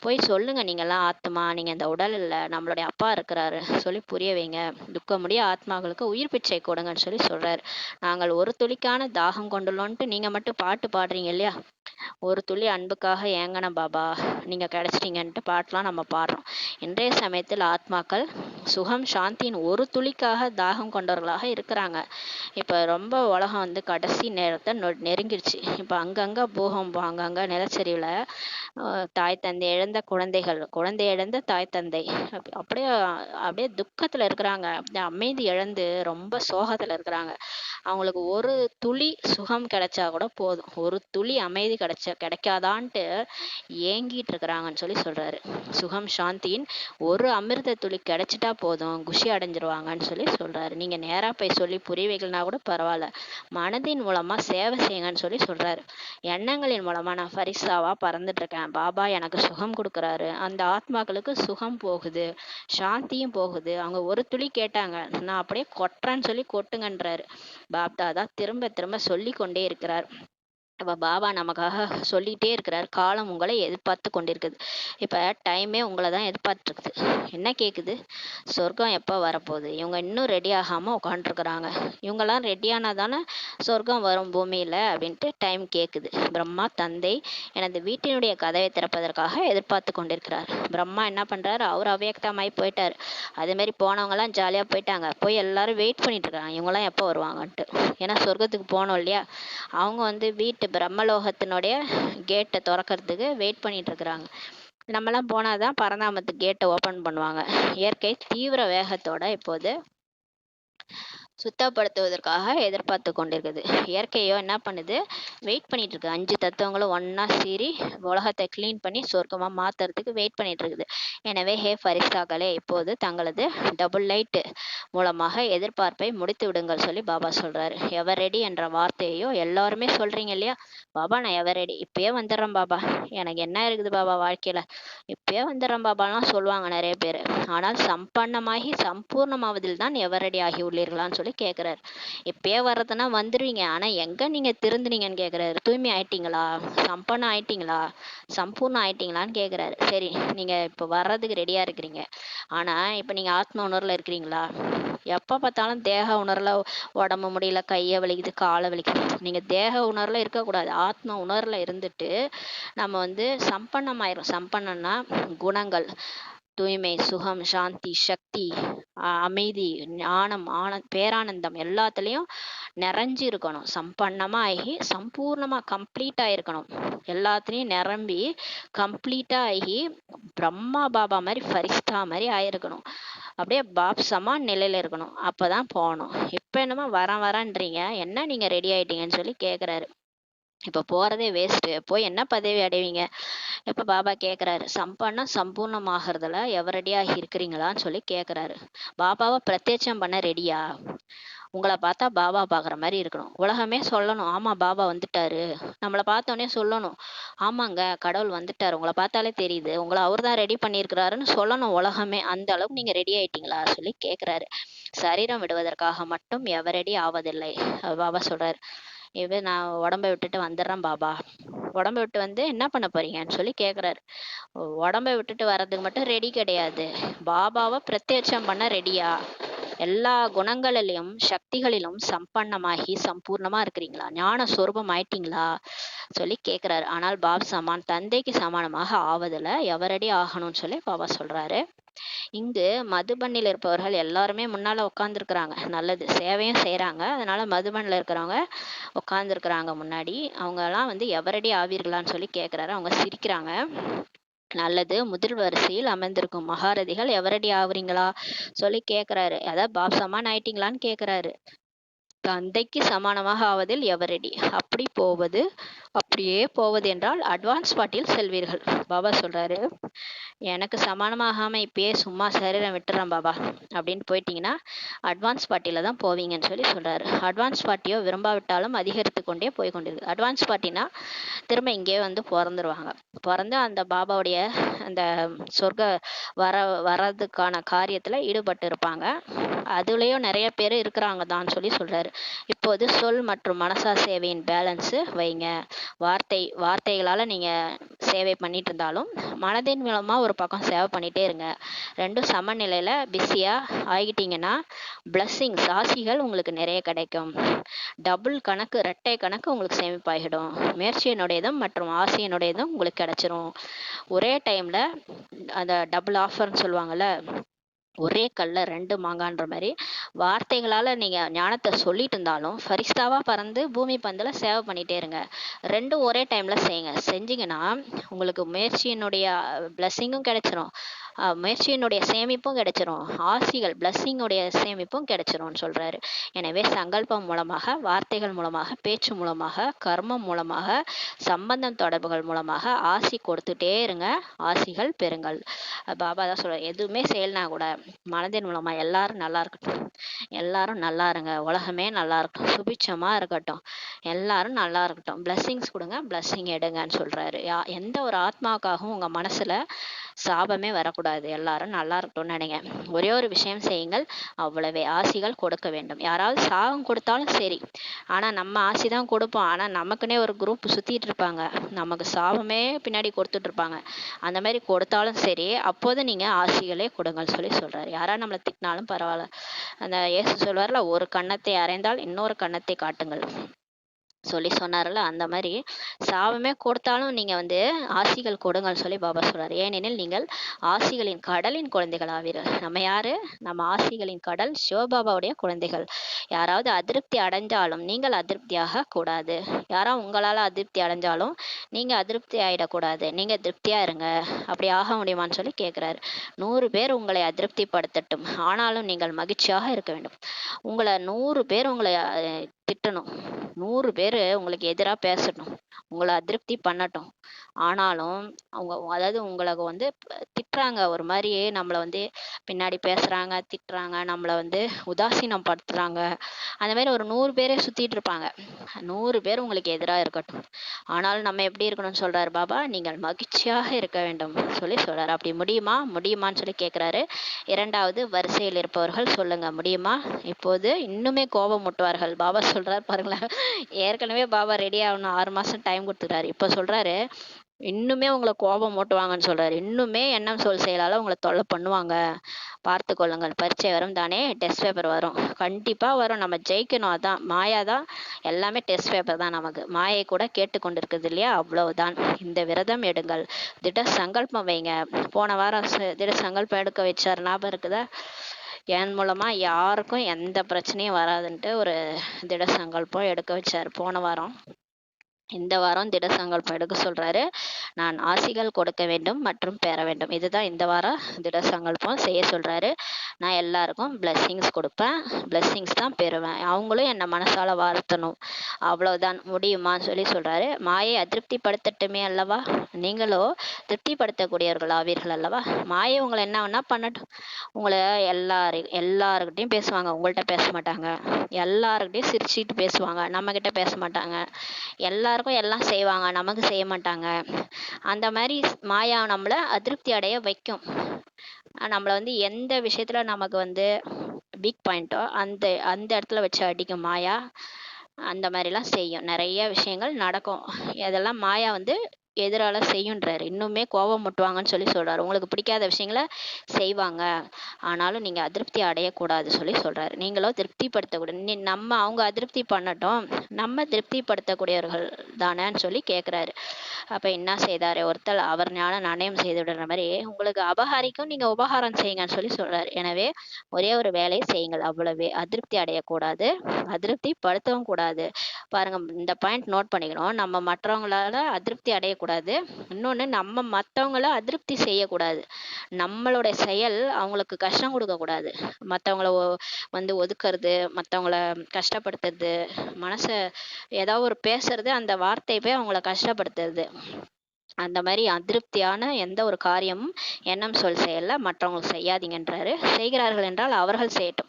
போய் சொல்லுங்க, நீங்கெல்லாம் ஆத்மா, நீங்க இந்த உடல் இல்லை, நம்மளுடைய அப்பா இருக்கிறாரு சொல்லி புரிய வைங்க. துக்கமுடைய ஆத்மாக்களுக்கு உயிர் பிச்சை கொடுங்கன்னு சொல்லி சொல்றாரு. நாங்கள் ஒரு துளிக்கான தாகம் கொண்டுள்ளோன்ட்டு நீங்க மட்டும் பாட்டு பாடுறீங்க இல்லையா? ஒரு துளி அன்புக்காக ஏங்கன பாபா, நீங்க கிடைச்சிட்டீங்கன்ட்டு பாட்டெலாம் நம்ம பாடுறோம். இன்றைய சமயத்தில் ஆத்மாக்கள் சுகம் சாந்தியின் ஒரு துளிக்காக தாகம் கொண்டவர்களாக இருக்கிறாங்க. இப்போ ரொம்ப உலகம் வந்து கடைசி நேரத்தை நெருங்கிடுச்சு. இப்போ அங்கங்கே பூகம்பம், அங்கங்கே நிலச்சரிவில் தாய் தந்தை இழந்த குழந்தைகள், குழந்தை இழந்த தாய் தந்தை அப்படியே அப்படியே துக்கத்தில் இருக்கிறாங்க. அப்படியே அமைதி இழந்து ரொம்ப சோகத்தில் இருக்கிறாங்க. அவங்களுக்கு ஒரு துளி சுகம் கிடைச்சா கூட போதும், ஒரு துளி அமைதி கிடைக்காதான்ட்டு ஏங்கிட்டு இருக்கிறாங்கன்னு சொல்லி சொல்றாரு. சுகம் சாந்தியின் ஒரு அமிர்த துளி கிடைச்சிட்டா போதும், குஷி அடைஞ்சிருவாங்கன்னு சொல்லி சொல்றாரு. நீங்க நேரா போய் சொல்லி புரிய வைக்கலனா கூட பரவாயில்ல, மனதின் மூலமா சேவை செய்யுங்கன்னு சொல்லி சொல்றாரு. எண்ணங்களின் மூலமா நான் ஃபரிஸ்தாவா பறந்துட்டு இருக்கேன், பாபா எனக்கு சுகம் கொடுக்குறாரு. அந்த ஆத்மாக்களுக்கு சுகம் போகுது, சாந்தியும் போகுது. அவங்க ஒரு துளி கேட்டாங்க, நான் அப்படியே கொட்டுறேன்னு சொல்லி கொட்டுங்கன்றாரு. பாப்தாதா திரும்ப திரும்ப சொல்லி கொண்டே இருக்கிறார். அப்ப பாபா நமக்காக சொல்லிட்டே இருக்கிறார். காலம் உங்களை எதிர்பார்த்து கொண்டிருக்குது. இப்ப டைமே உங்களை தான் எதிர்பார்த்து இருக்குது. என்ன கேக்குது? சொர்க்கம் எப்ப வரப்போகுது? இவங்க இன்னும் ரெடி ஆகாம உட்காந்துருக்குறாங்க. இவங்கெல்லாம் ரெடியானா தானே சொர்க்கம் வரும் பூமியில அப்படின்ட்டு டைம் கேக்குது. பிரம்மா தந்தை எனது வீட்டினுடைய கதவை திறப்பதற்காக எதிர்பார்த்து கொண்டிருக்கிறார். பிரம்மா என்ன பண்றாரு? அவர் அவ்வியக்தமாயி போயிட்டாரு. அதே மாதிரி போனவங்க எல்லாம் ஜாலியா போயிட்டாங்க. போய் எல்லாரும் வெயிட் பண்ணிட்டு இருக்காங்க, இவங்கெல்லாம் எப்போ வருவாங்கன்ட்டு. ஏன்னா சொர்க்கத்துக்கு போனோம் இல்லையா, அவங்க வீட்டு பிரம்மலோகத்தினுடைய கேட்டை திறக்கிறதுக்கு வெயிட் பண்ணிட்டு இருக்கிறாங்க. நம்மலாம் போனாதான் பரந்தாமத்துக்கு கேட்டை ஓபன் பண்ணுவாங்க. இயற்கை தீவிர வேகத்தோட இப்போது சுத்தப்படுத்துவதற்காக எதிர்பார்த்து கொண்டிருக்குது. இயற்கையோ என்ன பண்ணுது? வெயிட் பண்ணிட்டு இருக்கு. 5 தத்துவங்களும் ஒன்னா சீறி உலகத்தை கிளீன் பண்ணி சொர்க்கமா மாத்துறதுக்கு வெயிட் பண்ணிட்டு இருக்குது. எனவே ஹே ஃபரிஸ்தாக்களே, இப்போது தங்களது டபுள் லைட் மூலமாக எதிர்பார்ப்பை முடித்து விடுங்கள் சொல்லி பாபா சொல்றாரு. எவர் ரெடி என்ற வார்த்தையோ எல்லாருமே சொல்றீங்க இல்லையா, பாபா நான் எவர் ரெடி, இப்பயே வந்துடுறேன் பாபா, எனக்கு என்ன இருக்குது பாபா வாழ்க்கையில, இப்பயே வந்துடுறேன் பாபாலாம் சொல்லுவாங்க நிறைய பேர். ஆனால் சம்பன்னமாகி சம்பூர்ணமாவதில் தான் எவர் ரெடி ஆகி உள்ளீர்களான்னு சொல்லி கேட்கிறாரு. இப்பயே வர்றதுன்னா வந்துருவீங்க, ஆனா எங்க நீங்க திருந்துனீங்கன்னு கேட்கிறாரு. தூய்மை ஆயிட்டீங்களா, சம்பன்னம் ஆயிட்டீங்களா, சம்பூர்ணம் ஆயிட்டீங்களான்னு கேட்கிறாரு. சரி, நீங்க இப்ப வர்றதுக்கு ரெடியா இருக்கிறீங்க, ஆனா இப்ப நீங்க ஆத்ம உணர்வுல இருக்கிறீங்களா? எப்ப பார்த்தாலும் தேக உணர்வுல உடம்பு முடியல, கைய வலிக்குது, காலை வலிக்குது. நீங்க தேக உணர்வுல இருக்கக்கூடாது, ஆத்ம உணர்வுல இருந்துட்டு நம்ம சம்பன்னம் ஆயிரும். சம்பன்னம்னா குணங்கள், தூய்மை, சுகம், சாந்தி, சக்தி, அமைதி, ஞானம், பேரானந்தம் எல்லாத்துலயும் நிறைஞ்சு இருக்கணும். சம்பன்னமா ஆகி சம்பூர்ணமா கம்ப்ளீட்டா இருக்கணும். எல்லாத்துலயும் நிரம்பி கம்ப்ளீட்டா ஆகி பிரம்மா பாபா மாதிரி ஃபரிஸ்தா மாதிரி ஆயிருக்கணும். அப்படியே பாப் சமான் நிலையில இருக்கணும். அப்பதான் போகணும். இப்ப என்னமோ வரேன்றீங்க, என்ன நீங்க ரெடி ஆயிட்டீங்கன்னு சொல்லி கேக்குறாரு. இப்ப போறதே வேஸ்ட், போய் என்ன பதவி அடைவீங்க? இப்ப பாபா கேக்குறாரு, சம்பன்னம் சம்பூர்ணமாகறதுல எவர் ரெடியாக இருக்கிறீங்களான்னு சொல்லி கேக்குறாரு. பாபாவை பிரத்யட்சம் பண்ண ரெடியா? உங்களை பார்த்தா பாபா பாக்குற மாதிரி இருக்கணும். உலகமே சொல்லணும், ஆமா பாபா வந்துட்டாரு. நம்மளை பார்த்தோன்னே சொல்லணும், ஆமாங்க கடவுள் வந்துட்டாரு, உங்களை பார்த்தாலே தெரியுது, உங்களை அவர் தான் ரெடி பண்ணியிருக்கிறாருன்னு சொல்லணும் உலகமே. அந்த அளவுக்கு நீங்க ரெடி ஆயிட்டீங்களா சொல்லி கேக்குறாரு. சரீரம் விடுவதற்காக மட்டும் எவர் ரெடி ஆவதில்லை. பாபா சொல்றாரு, நான் உடம்பை விட்டுட்டு வந்துடுறேன் பாபா. உடம்பை விட்டு வந்து என்ன பண்ண போறீங்கன்னு சொல்லி கேக்குறாரு. உடம்பை விட்டுட்டு வர்றதுக்கு மட்டும் ரெடி கிடையாது, பாபாவை பிரத்யட்சம் பண்ண ரெடியா? எல்லா குணங்களிலும் சக்திகளிலும் சம்பன்னமாகி சம்பூர்ணமா இருக்கிறீங்களா? ஞான சொரூபம் ஆயிட்டீங்களா சொல்லி கேக்குறாரு. ஆனால் பாப் சமான் தந்தைக்கு சமானமாக ஆவதில்ல, எவரடி ஆகணும்னு சொல்லி பாபா சொல்றாரு. இங்கு மதுபனில் இருப்பவர்கள் எல்லாருமே முன்னால உட்கார்ந்துருக்குறாங்க, நல்லது சேவையும் செய்யறாங்க. அதனால மதுபனில் இருக்கிறவங்க உட்கார்ந்துருக்குறாங்க முன்னாடி. அவங்க எல்லாம் எவரடி ஆவீர்களான்னு சொல்லி கேக்குறாரு. அவங்க சிரிக்கிறாங்க. நல்லது, முதல் வரிசையில் அமர்ந்திருக்கும் மகாரதிகள் எவரடி ஆகுறீங்களா சொல்லி கேக்குறாரு. அதாவது பாப் சமான் ஆயிட்டீங்களான்னு கேக்குறாரு. தந்தைக்கு சமானமாக ஆவதில் எவரடி? அப்படியே போவது என்றால் அட்வான்ஸ் பாட்டில் செல்வீர்கள். பாபா சொல்றாரு, எனக்கு சமானமாகாம இப்பயே சும்மா சரீரம் விட்டுறேன் பாபா அப்படின்னு போயிட்டீங்கன்னா அட்வான்ஸ் பார்ட்டியில தான் போவீங்கன்னு சொல்லி சொல்றாரு. அட்வான்ஸ் பார்ட்டியோ விரும்பாவிட்டாலும் அதிகரித்து கொண்டே போய் கொண்டிருக்கு. அட்வான்ஸ் பார்ட்டினா திரும்ப இங்கே பிறந்துருவாங்க. பிறந்து அந்த பாபாவுடைய அந்த சொர்க்க வர்றதுக்கான காரியத்துல ஈடுபட்டு இருப்பாங்க. அதுலயும் நிறைய பேர் இருக்கிறாங்க தான் சொல்லி சொல்றாரு. இப்போது சொல் மற்றும் மனசா சேவையின் பேலன்ஸ் வைங்க. வார்த்தைகளால நீங்க சேவை பண்ணிட்டு இருந்தாலும் மனதின் மூலமா ஒரு பக்கம் சேவை பண்ணிட்டே இருங்க. ரெண்டும் சமநிலையில பிஸியா ஆகிட்டீங்கன்னா பிளஸ்ஸிங்ஸ், ஆசிகள் உங்களுக்கு நிறைய கிடைக்கும். டபுள் கணக்கு, இரட்டை கணக்கு உங்களுக்கு சேமிப்பாகிடும். முயற்சியினுடையதும் மற்றும் ஆசையினுடையதும் உங்களுக்கு கிடைச்சிரும். ஒரே டைம்ல அந்த டபுள் ஆஃபர்னு சொல்லுவாங்கல்ல, ஒரே கல்ல 2 மாங்கான்ற மாதிரி வார்த்தைகளால நீங்க ஞானத்தை சொல்லிட்டு இருந்தாலும் ஃபரிஸ்தாவா பறந்து பூமி பந்துல சேவை பண்ணிட்டே இருங்க. ரெண்டும் ஒரே டைம்ல செய்யுங்க. செஞ்சீங்கன்னா உங்களுக்கு முயற்சியினுடைய பிளஸ்ஸிங்கும் கிடைச்சிரும், முயற்சியினுடைய சேமிப்பும் கிடைச்சிரும், ஆசிகள் பிளஸ்ஸிங்குடைய சேமிப்பும் கிடைச்சிரும்னு சொல்றாரு. எனவே சங்கல்பம் மூலமாக, வார்த்தைகள் மூலமாக, பேச்சு மூலமாக, கர்மம் மூலமாக, சம்பந்தம் தொடர்புகள் மூலமாக ஆசி கொடுத்துட்டே இருங்க, ஆசிகள் பெறுங்கள். பாபா தான் சொல்ற, எதுவுமே செய்யலனா கூட மனதின் மூலமா எல்லாரும் நல்லா இருக்கட்டும், எல்லாரும் நல்லா இருங்க, உலகமே நல்லா இருக்கட்டும், சுபிட்சமா இருக்கட்டும், எல்லாரும் நல்லா இருக்கட்டும், பிளஸ்ஸிங்ஸ் கொடுங்க, பிளஸ்ஸிங் எடுங்கன்னு சொல்றாரு. எந்த ஒரு ஆத்மாவுக்காகவும் உங்க மனசுல சாபமே வரக்கூடாது, எல்லாரும் நல்லா இருக்கட்டும்னு நினைங்க. ஒரே ஒரு விஷயம் செய்யுங்கள், அவ்வளவே. ஆசிகள் கொடுக்க வேண்டும். யாராவது சாபம் கொடுத்தாலும் சரி, ஆனா நம்ம ஆசி தான் கொடுப்போம், ஆனா நமக்குன்னே ஒரு குரூப் சுத்திட்டு இருப்பாங்க, நமக்கு சாபமே பின்னாடி கொடுத்துட்டு இருப்பாங்க. அந்த மாதிரி கொடுத்தாலும் சரி, அப்போது நீங்க ஆசிகளே கொடுங்கன்னு சொல்லி சொல்றாரு. யாரா நம்மளை திட்டினாலும் பரவாயில்ல, அந்த இயேசு சொல்வார்ல, ஒரு கன்னத்தை அறைந்தால் இன்னொரு கன்னத்தை காட்டுங்கள் சொல்லி சொன்னார்ல, அந்த மாதிரி சாபமே கொடுத்தாலும் நீங்க ஆசிகள் கொடுங்கன்னு சொல்லி பாபா சொல்றாரு. ஏனெனில் நீங்கள் ஆசிகளின் கடலின் குழந்தைகள் ஆவீர்கள். நம்ம யாரு? நம்ம ஆசிகளின் கடல் சிவபாபாவுடைய குழந்தைகள். யாராவது அதிருப்தி அடைஞ்சாலும் நீங்கள் அதிருப்தியாக கூடாது. யாராவது உங்களால அதிருப்தி அடைஞ்சாலும் நீங்க அதிருப்தி ஆயிடக்கூடாது, நீங்க திருப்தியா இருங்க. அப்படி ஆக முடியுமான்னு சொல்லி கேட்கிறாரு. 100 பேர் உங்களை அதிருப்தி படுத்தட்டும், ஆனாலும் நீங்கள் மகிழ்ச்சியாக இருக்க வேண்டும். உங்களை 100 பேர் உங்களை திட்டணும், 100 பேர் உங்களுக்கு எதிராக பேசட்டும், உங்களை அதிருப்தி பண்ணட்டும், ஆனாலும் அவங்க அதாவது உங்களுக்கு திட்டுறாங்க, ஒரு மாதிரி நம்மளை பின்னாடி பேசுறாங்க, திட்டுறாங்க, நம்மளை உதாசீனம் படுத்துறாங்க, அந்த மாதிரி ஒரு 100 பேரே சுத்திட்டு இருப்பாங்க. 100 பேர் உங்களுக்கு எதிராக இருக்கட்டும், ஆனாலும் நம்ம எப்படி இருக்கணும்னு சொல்றாரு பாபா, நீங்கள் மகிழ்ச்சியாக இருக்க வேண்டும் சொல்லி சொல்றாரு. அப்படி முடியுமான்னு சொல்லி கேட்கிறாரு. 2வது வரிசையில் இருப்பவர்கள் சொல்லுங்க, முடியுமா? இப்போது இன்னுமே கோபம் முட்டுவார்கள். பாபா சொல்றாரு பாருங்களேன், ஏற்கனவே பாபா ரெடி ஆகணும் 6 மாசம் டைம் கொடுத்துட்டாரு, இப்ப சொல்றாரு இன்னுமே உங்களை கோபம் மூட்டுவாங்கன்னு சொல்றாரு. இன்னுமே எண்ணம் சொல் செயலால உங்களை தொல்லை பண்ணுவாங்க, பார்த்து கொள்ளுங்கள். பரீட்சை வரும் தானே, டெஸ்ட் பேப்பர் வரும், கண்டிப்பா வரும், நம்ம ஜெயிக்கணும். அதான் மாயா தான், எல்லாமே டெஸ்ட் பேப்பர் தான் நமக்கு. மாயை கூட கேட்டு கொண்டிருக்குது இல்லையா, அவ்வளவுதான். இந்த விரதம் எடுங்கள், திட சங்கல்பம் வைங்க. போன வாரம் திட சங்கல்பம் எடுக்க வச்சார், ஞாபகம் இருக்குதா? என் மூலமா யாருக்கும் எந்த பிரச்சனையும் வராதுன்ட்டு ஒரு திட சங்கல்பம் எடுக்க வச்சார் போன வாரம். இந்த வாரம் திட சங்கல்பம் எடுக்க சொல்றாரு. நான் ஆசிகள் கொடுக்க வேண்டும் மற்றும் பெற வேண்டும், இதுதான் இந்த வாரம் திட சங்கல்பம் செய்ய சொல்றாரு. நான் எல்லாருக்கும் பிளெஸ்ஸிங்ஸ் கொடுப்பேன், பிளெஸ்ஸிங்ஸ் தான் பெறுவேன், அவங்களும் என்னை மனசால வாழ்த்தணும், அவ்வளவுதான். முடியுமான்னு சொல்லி சொல்றாரு. மாயை அதிருப்திப்படுத்தட்டுமே அல்லவா, நீங்களோ திருப்திப்படுத்தக்கூடியவர்கள் ஆவீர்கள் அல்லவா. மாயை உங்களை என்ன வேணா பண்ணட்டும், உங்களை எல்லாருக்கிட்டையும் பேசுவாங்க, உங்கள்கிட்ட பேச மாட்டாங்க. எல்லாருக்கிட்டையும் சிரிச்சுட்டு பேசுவாங்க, நம்ம கிட்ட பேச மாட்டாங்க. எல்லாருக்கும் எல்லாம் செய்வாங்க, நமக்கு செய்ய மாட்டாங்க. அந்த மாதிரி மாயா நம்மளை அதிருப்தி அடைய வைக்கும். நம்மளை எந்த விஷயத்துல நமக்கு வீக் பாயிண்டோ அந்த அந்த இடத்துல வச்சு அடிக்கும் மாயா. அந்த மாதிரிலாம் செய்யும், நிறைய விஷயங்கள் நடக்கும். இதெல்லாம் மாயா எதிரால செய்யுன்றாரு. இன்னுமே கோபம் முட்டுவாங்கன்னு சொல்லி சொல்றாரு. உங்களுக்கு பிடிக்காத விஷயங்களை செய்வாங்க, ஆனாலும் நீங்க அதிருப்தி அடையக்கூடாது சொல்லி சொல்றாரு. நீங்களோ திருப்திப்படுத்தக்கூடாது, நம்ம அவங்க அதிருப்தி பண்ணட்டும், நம்ம திருப்திப்படுத்தக்கூடியவர்கள் தானேன்னு சொல்லி கேட்கிறாரு. அப்ப என்ன செய்தாரு ஒருத்தர், அவர் ஞான நாணயம் செய்து விடுற மாதிரி உங்களுக்கு அபகாரிக்கும் நீங்க உபகாரம் செய்யுங்கன்னு சொல்லி சொல்றாரு. எனவே ஒரே ஒரு வேலையை செய்யுங்கள், அவ்வளவே. அதிருப்தி அடையக்கூடாது, அதிருப்தி படுத்தவும் கூடாது. பாருங்க, இந்த பாயிண்ட் நோட் பண்ணிக்கணும். நம்ம மற்றவங்களால அதிருப்தி அடையக்கூடாது, இன்னொன்னு நம்ம மற்றவங்கள அதிருப்தி செய்யக்கூடாது. நம்மளுடைய செயல் அவங்களுக்கு கஷ்டம் கொடுக்க கூடாது. மற்றவங்கள ஒதுக்குறது, மற்றவங்கள கஷ்டப்படுத்துறது, மனசை ஏதாவது ஒரு பேசுறது, அந்த வார்த்தை போய் அவங்கள கஷ்டப்படுத்துறது, அந்த மாதிரி அதிருப்தியான எந்த ஒரு காரியமும் எண்ணம் சொல் செயல்ல மற்றவங்களுக்கு செய்யாதீங்கன்றாரு. செய்கிறார்கள் என்றால் அவர்கள் செய்யட்டும்,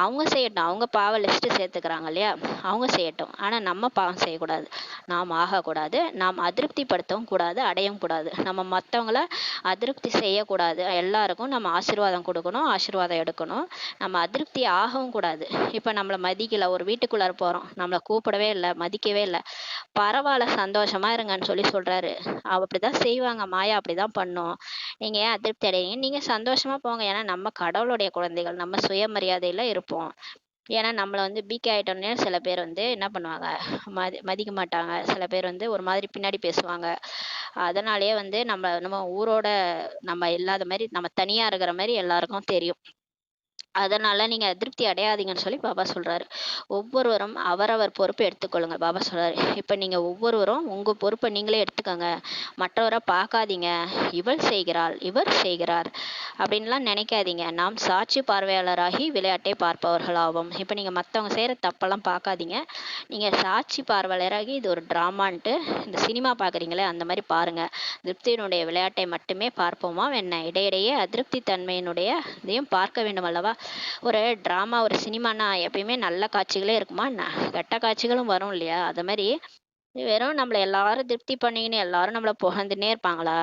அவங்க செய்யட்டும், அவங்க பாவ லிஸ்ட் சேர்த்துக்கிறாங்க இல்லையா, அவங்க செய்யட்டும். ஆனா நம்ம பாவம் செய்யக்கூடாது, நாம் ஆகக்கூடாது, நாம் அதிருப்திப்படுத்தவும் கூடாது, அடையவும் கூடாது. நம்ம மற்றவங்கள அதிருப்தி செய்யக்கூடாது, எல்லாருக்கும் நம்ம ஆசீர்வாதம் கொடுக்கணும், ஆசீர்வாதம் எடுக்கணும். நம்ம அதிருப்தி ஆகவும் கூடாது. இப்ப நம்மளை மதிக்கல, ஒரு வீட்டுக்குள்ளார போறோம், நம்மளை கூப்பிடவே இல்லை, மதிக்கவே இல்லை, பரவாயில்ல சந்தோஷமா இருங்கன்னு சொல்லி சொல்றாரு. அப்படிதான் செய்வாங்க, மாயா அப்படிதான் பண்ணும். நீங்க ஏன் அதிருப்தி அடையீங்க, நீங்க சந்தோஷமா போங்க. ஏன்னா நம்ம கடவுளுடைய குழந்தைகள், நம்ம சுயமரியாதையில இருப்போம். ஏன்னா நம்மளை பிகே ஆயிட்டோன்னே சில பேர் என்ன பண்ணுவாங்க, மதிக்க மாட்டாங்க. சில பேர் ஒரு மாதிரி பின்னாடி பேசுவாங்க. அதனாலேயே நம்ம ஊரோட நம்ம இல்லாத மாதிரி, நம்ம தனியா இருக்கிற மாதிரி எல்லாருக்கும் தெரியும். அதனால நீங்க அதிருப்தி அடையாதீங்கன்னு சொல்லி பாபா சொல்றாரு. ஒவ்வொருவரும் அவரவர் பொறுப்பை எடுத்துக்கொள்ளுங்க. பாபா சொல்றாரு. இப்ப நீங்க ஒவ்வொருவரும் உங்க பொறுப்பை நீங்களே எடுத்துக்கங்க. மற்றவரை பார்க்காதீங்க. இவள் செய்கிறாள், இவர் செய்கிறார் அப்படின்லாம் நினைக்காதீங்க. நாம் சாட்சி பார்வையாளராகி விளையாட்டை பார்ப்பவர்களாவோம். இப்ப நீங்க மத்தவங்க செய்யற தப்பெல்லாம் பார்க்காதீங்க. நீங்க சாட்சி பார்வையாளராகி இது ஒரு டிராமான்ட்டு இந்த சினிமா பார்க்குறீங்களே அந்த மாதிரி பாருங்க. திருப்தியினுடைய விளையாட்டை மட்டுமே பார்ப்போமா என்ன? இடையிடையே அதிருப்தி தன்மையினுடைய இதையும் பார்க்க வேண்டும் அல்லவா? ஒரு ட்ராமா ஒரு சினிமானா எப்பயுமே நல்ல காட்சிகளே இருக்குமா என்ன? கெட்ட காட்சிகளும் வரும் இல்லையா? அது மாதிரி வெறும் நம்மள எல்லாரும் திருப்தி பண்ணிக்கின்னு எல்லாரும் நம்மள புகழ்ந்துன்னே இருப்பாங்களா?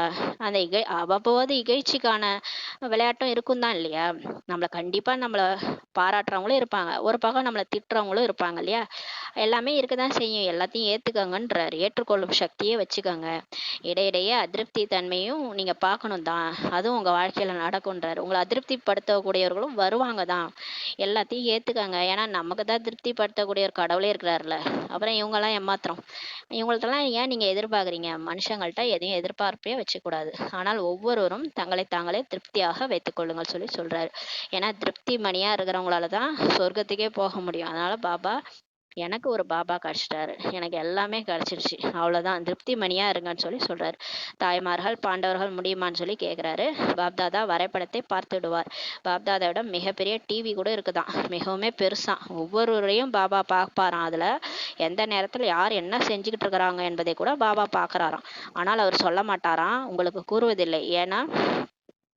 அந்த அவ்வப்போது இகழ்ச்சிக்கான விளையாட்டும் இருக்கும் தான் இல்லையா? நம்மள பாராட்டுறவங்களும் இருப்பாங்க. ஒரு பக்கம் நம்மள திட்டுறவங்களும் இருப்பாங்க இல்லையா? எல்லாமே இருக்க தான் செய்யும். எல்லாத்தையும் ஏத்துக்கங்கன்றாரு. ஏற்றுக்கொள்ளும் சக்தியே வச்சுக்கோங்க. இடையிடையே அதிருப்தி தன்மையும் நீங்க பார்க்கணும் தான். அதுவும் உங்க வாழ்க்கையில நடக்கும்ன்றாரு. உங்கள அதிருப்திப்படுத்தக்கூடியவர்களும் வருவாங்க தான். எல்லாத்தையும் ஏத்துக்கங்க. ஏன்னா நமக்கு தான் திருப்திப்படுத்தக்கூடிய ஒரு கடவுளே இருக்கிறாருல்ல. அப்புறம் இவங்கெல்லாம் ஏமாத்துறோம். இவங்கள்ட்டலாம் ஏன் நீங்க எதிர்பார்க்குறீங்க? மனுஷங்கள்ட்ட எதையும் எதிர்பார்ப்பே வச்சுக்கூடாது. ஆனால் ஒவ்வொருவரும் தங்களை தாங்களே திருப்தியாக வைத்துக் கொள்ளுங்கள் சொல்லி சொல்றாரு. ஏன்னா திருப்தி மணியா இருக்கிறவங்களால தான் சொர்க்கத்துக்கே போக முடியும். அதனால பாபா எனக்கு ஒரு பாபா கிடைச்சிட்டாரு. எனக்கு எல்லாமே கிடைச்சிருச்சு. அவ்வளவுதான். திருப்தி மணியா இருங்கன்னு சொல்லி சொல்றாரு. தாய்மார்கள் பாண்டவர்கள் முடியுமான்னு சொல்லி கேக்குறாரு. பாப்தாதா வரைபடத்தை பார்த்து விடுவார். பாப்தாதாவிடம் மிகப்பெரிய டிவி கூட இருக்குதாம். மிகவுமே பெருசாம். ஒவ்வொருவரையும் பாபா பார்ப்பாராம். அதுல எந்த நேரத்துல யார் என்ன செஞ்சுக்கிட்டு இருக்கிறாங்க என்பதை கூட பாபா பார்க்கறாராம். ஆனால் அவர் சொல்ல மாட்டாராம். உங்களுக்கு கூறுவதில்லை. ஏன்னா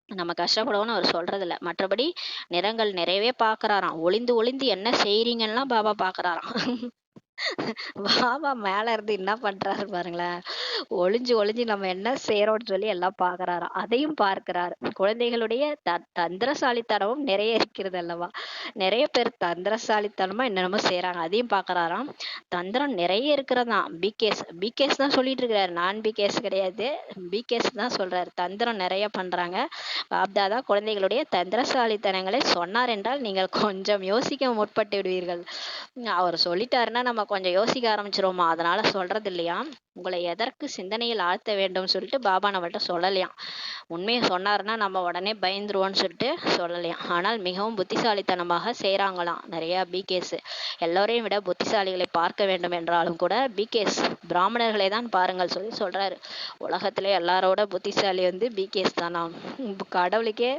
நம்ம கஷ்டப்படுவோம்னு அவர் சொல்றதில்ல. மற்றபடி நிறங்கள் நிறையவே பார்க்கறாராம். ஒளிந்து ஒளிந்து என்ன செய்றீங்கன்னுலாம் பாபா பார்க்கறாராம். பாபா மேல இருந்து என்ன பண்றாரு பாருங்களேன். ஒளிஞ்சு ஒளிஞ்சு நம்ம என்ன செய்றோம்னு சொல்லி எல்லாம் பார்க்கறாராம். அதையும் பார்க்கிறார். குழந்தைகளுடைய தந்திரசாலித்தனமும் நிறைய இருக்கிறது அல்லவா? நிறைய பேர் தந்திரசாலித்தனமா என்னென்னமோ செய்றாங்க. அதையும் பார்க்கறாராம். தந்திரம் நிறைய இருக்கிறதாம். பிகேஸ் தான் சொல்லிட்டு இருக்கிறாரு. நான் பிகேஸ் கிடையாது. பிகேஸ் தான் சொல்றாரு. தந்திரம் நிறைய பண்றாங்க. பாப்தாதா குழந்தைகளுடைய தந்திரசாலித்தனங்களை சொன்னார் என்றால் நீங்கள் கொஞ்சம் யோசிக்க முற்பட்டு விடுவீர்கள். அவர் சொல்லிட்டாருன்னா நம்ம கொஞ்சம் யோசிக்க ஆரம்பிச்சிருவோமா? அதனால சொல்றது இல்லையா? உங்களை எதற்கு சிந்தனையில் ஆழ்த்த வேண்டும் சொல்லிட்டு பாபா நம்மள்ட்ட சொல்லலையாம். உண்மையை சொன்னாருன்னா நம்ம உடனே பயந்துருவோம்னு சொல்லிட்டு சொல்லலையாம். ஆனால் மிகவும் புத்திசாலித்தனமாக செய்றாங்களாம் நிறைய பிகேஸ். எல்லோரையும் விட புத்திசாலிகளை பார்க்க வேண்டும் என்றாலும் கூட பிகேஸ் பிராமணர்களை தான் பாருங்கள் சொல்லி சொல்றாரு. உலகத்திலே எல்லாரோட புத்திசாலி வந்து பிகேஸ் தானாம். கடவுளுக்கே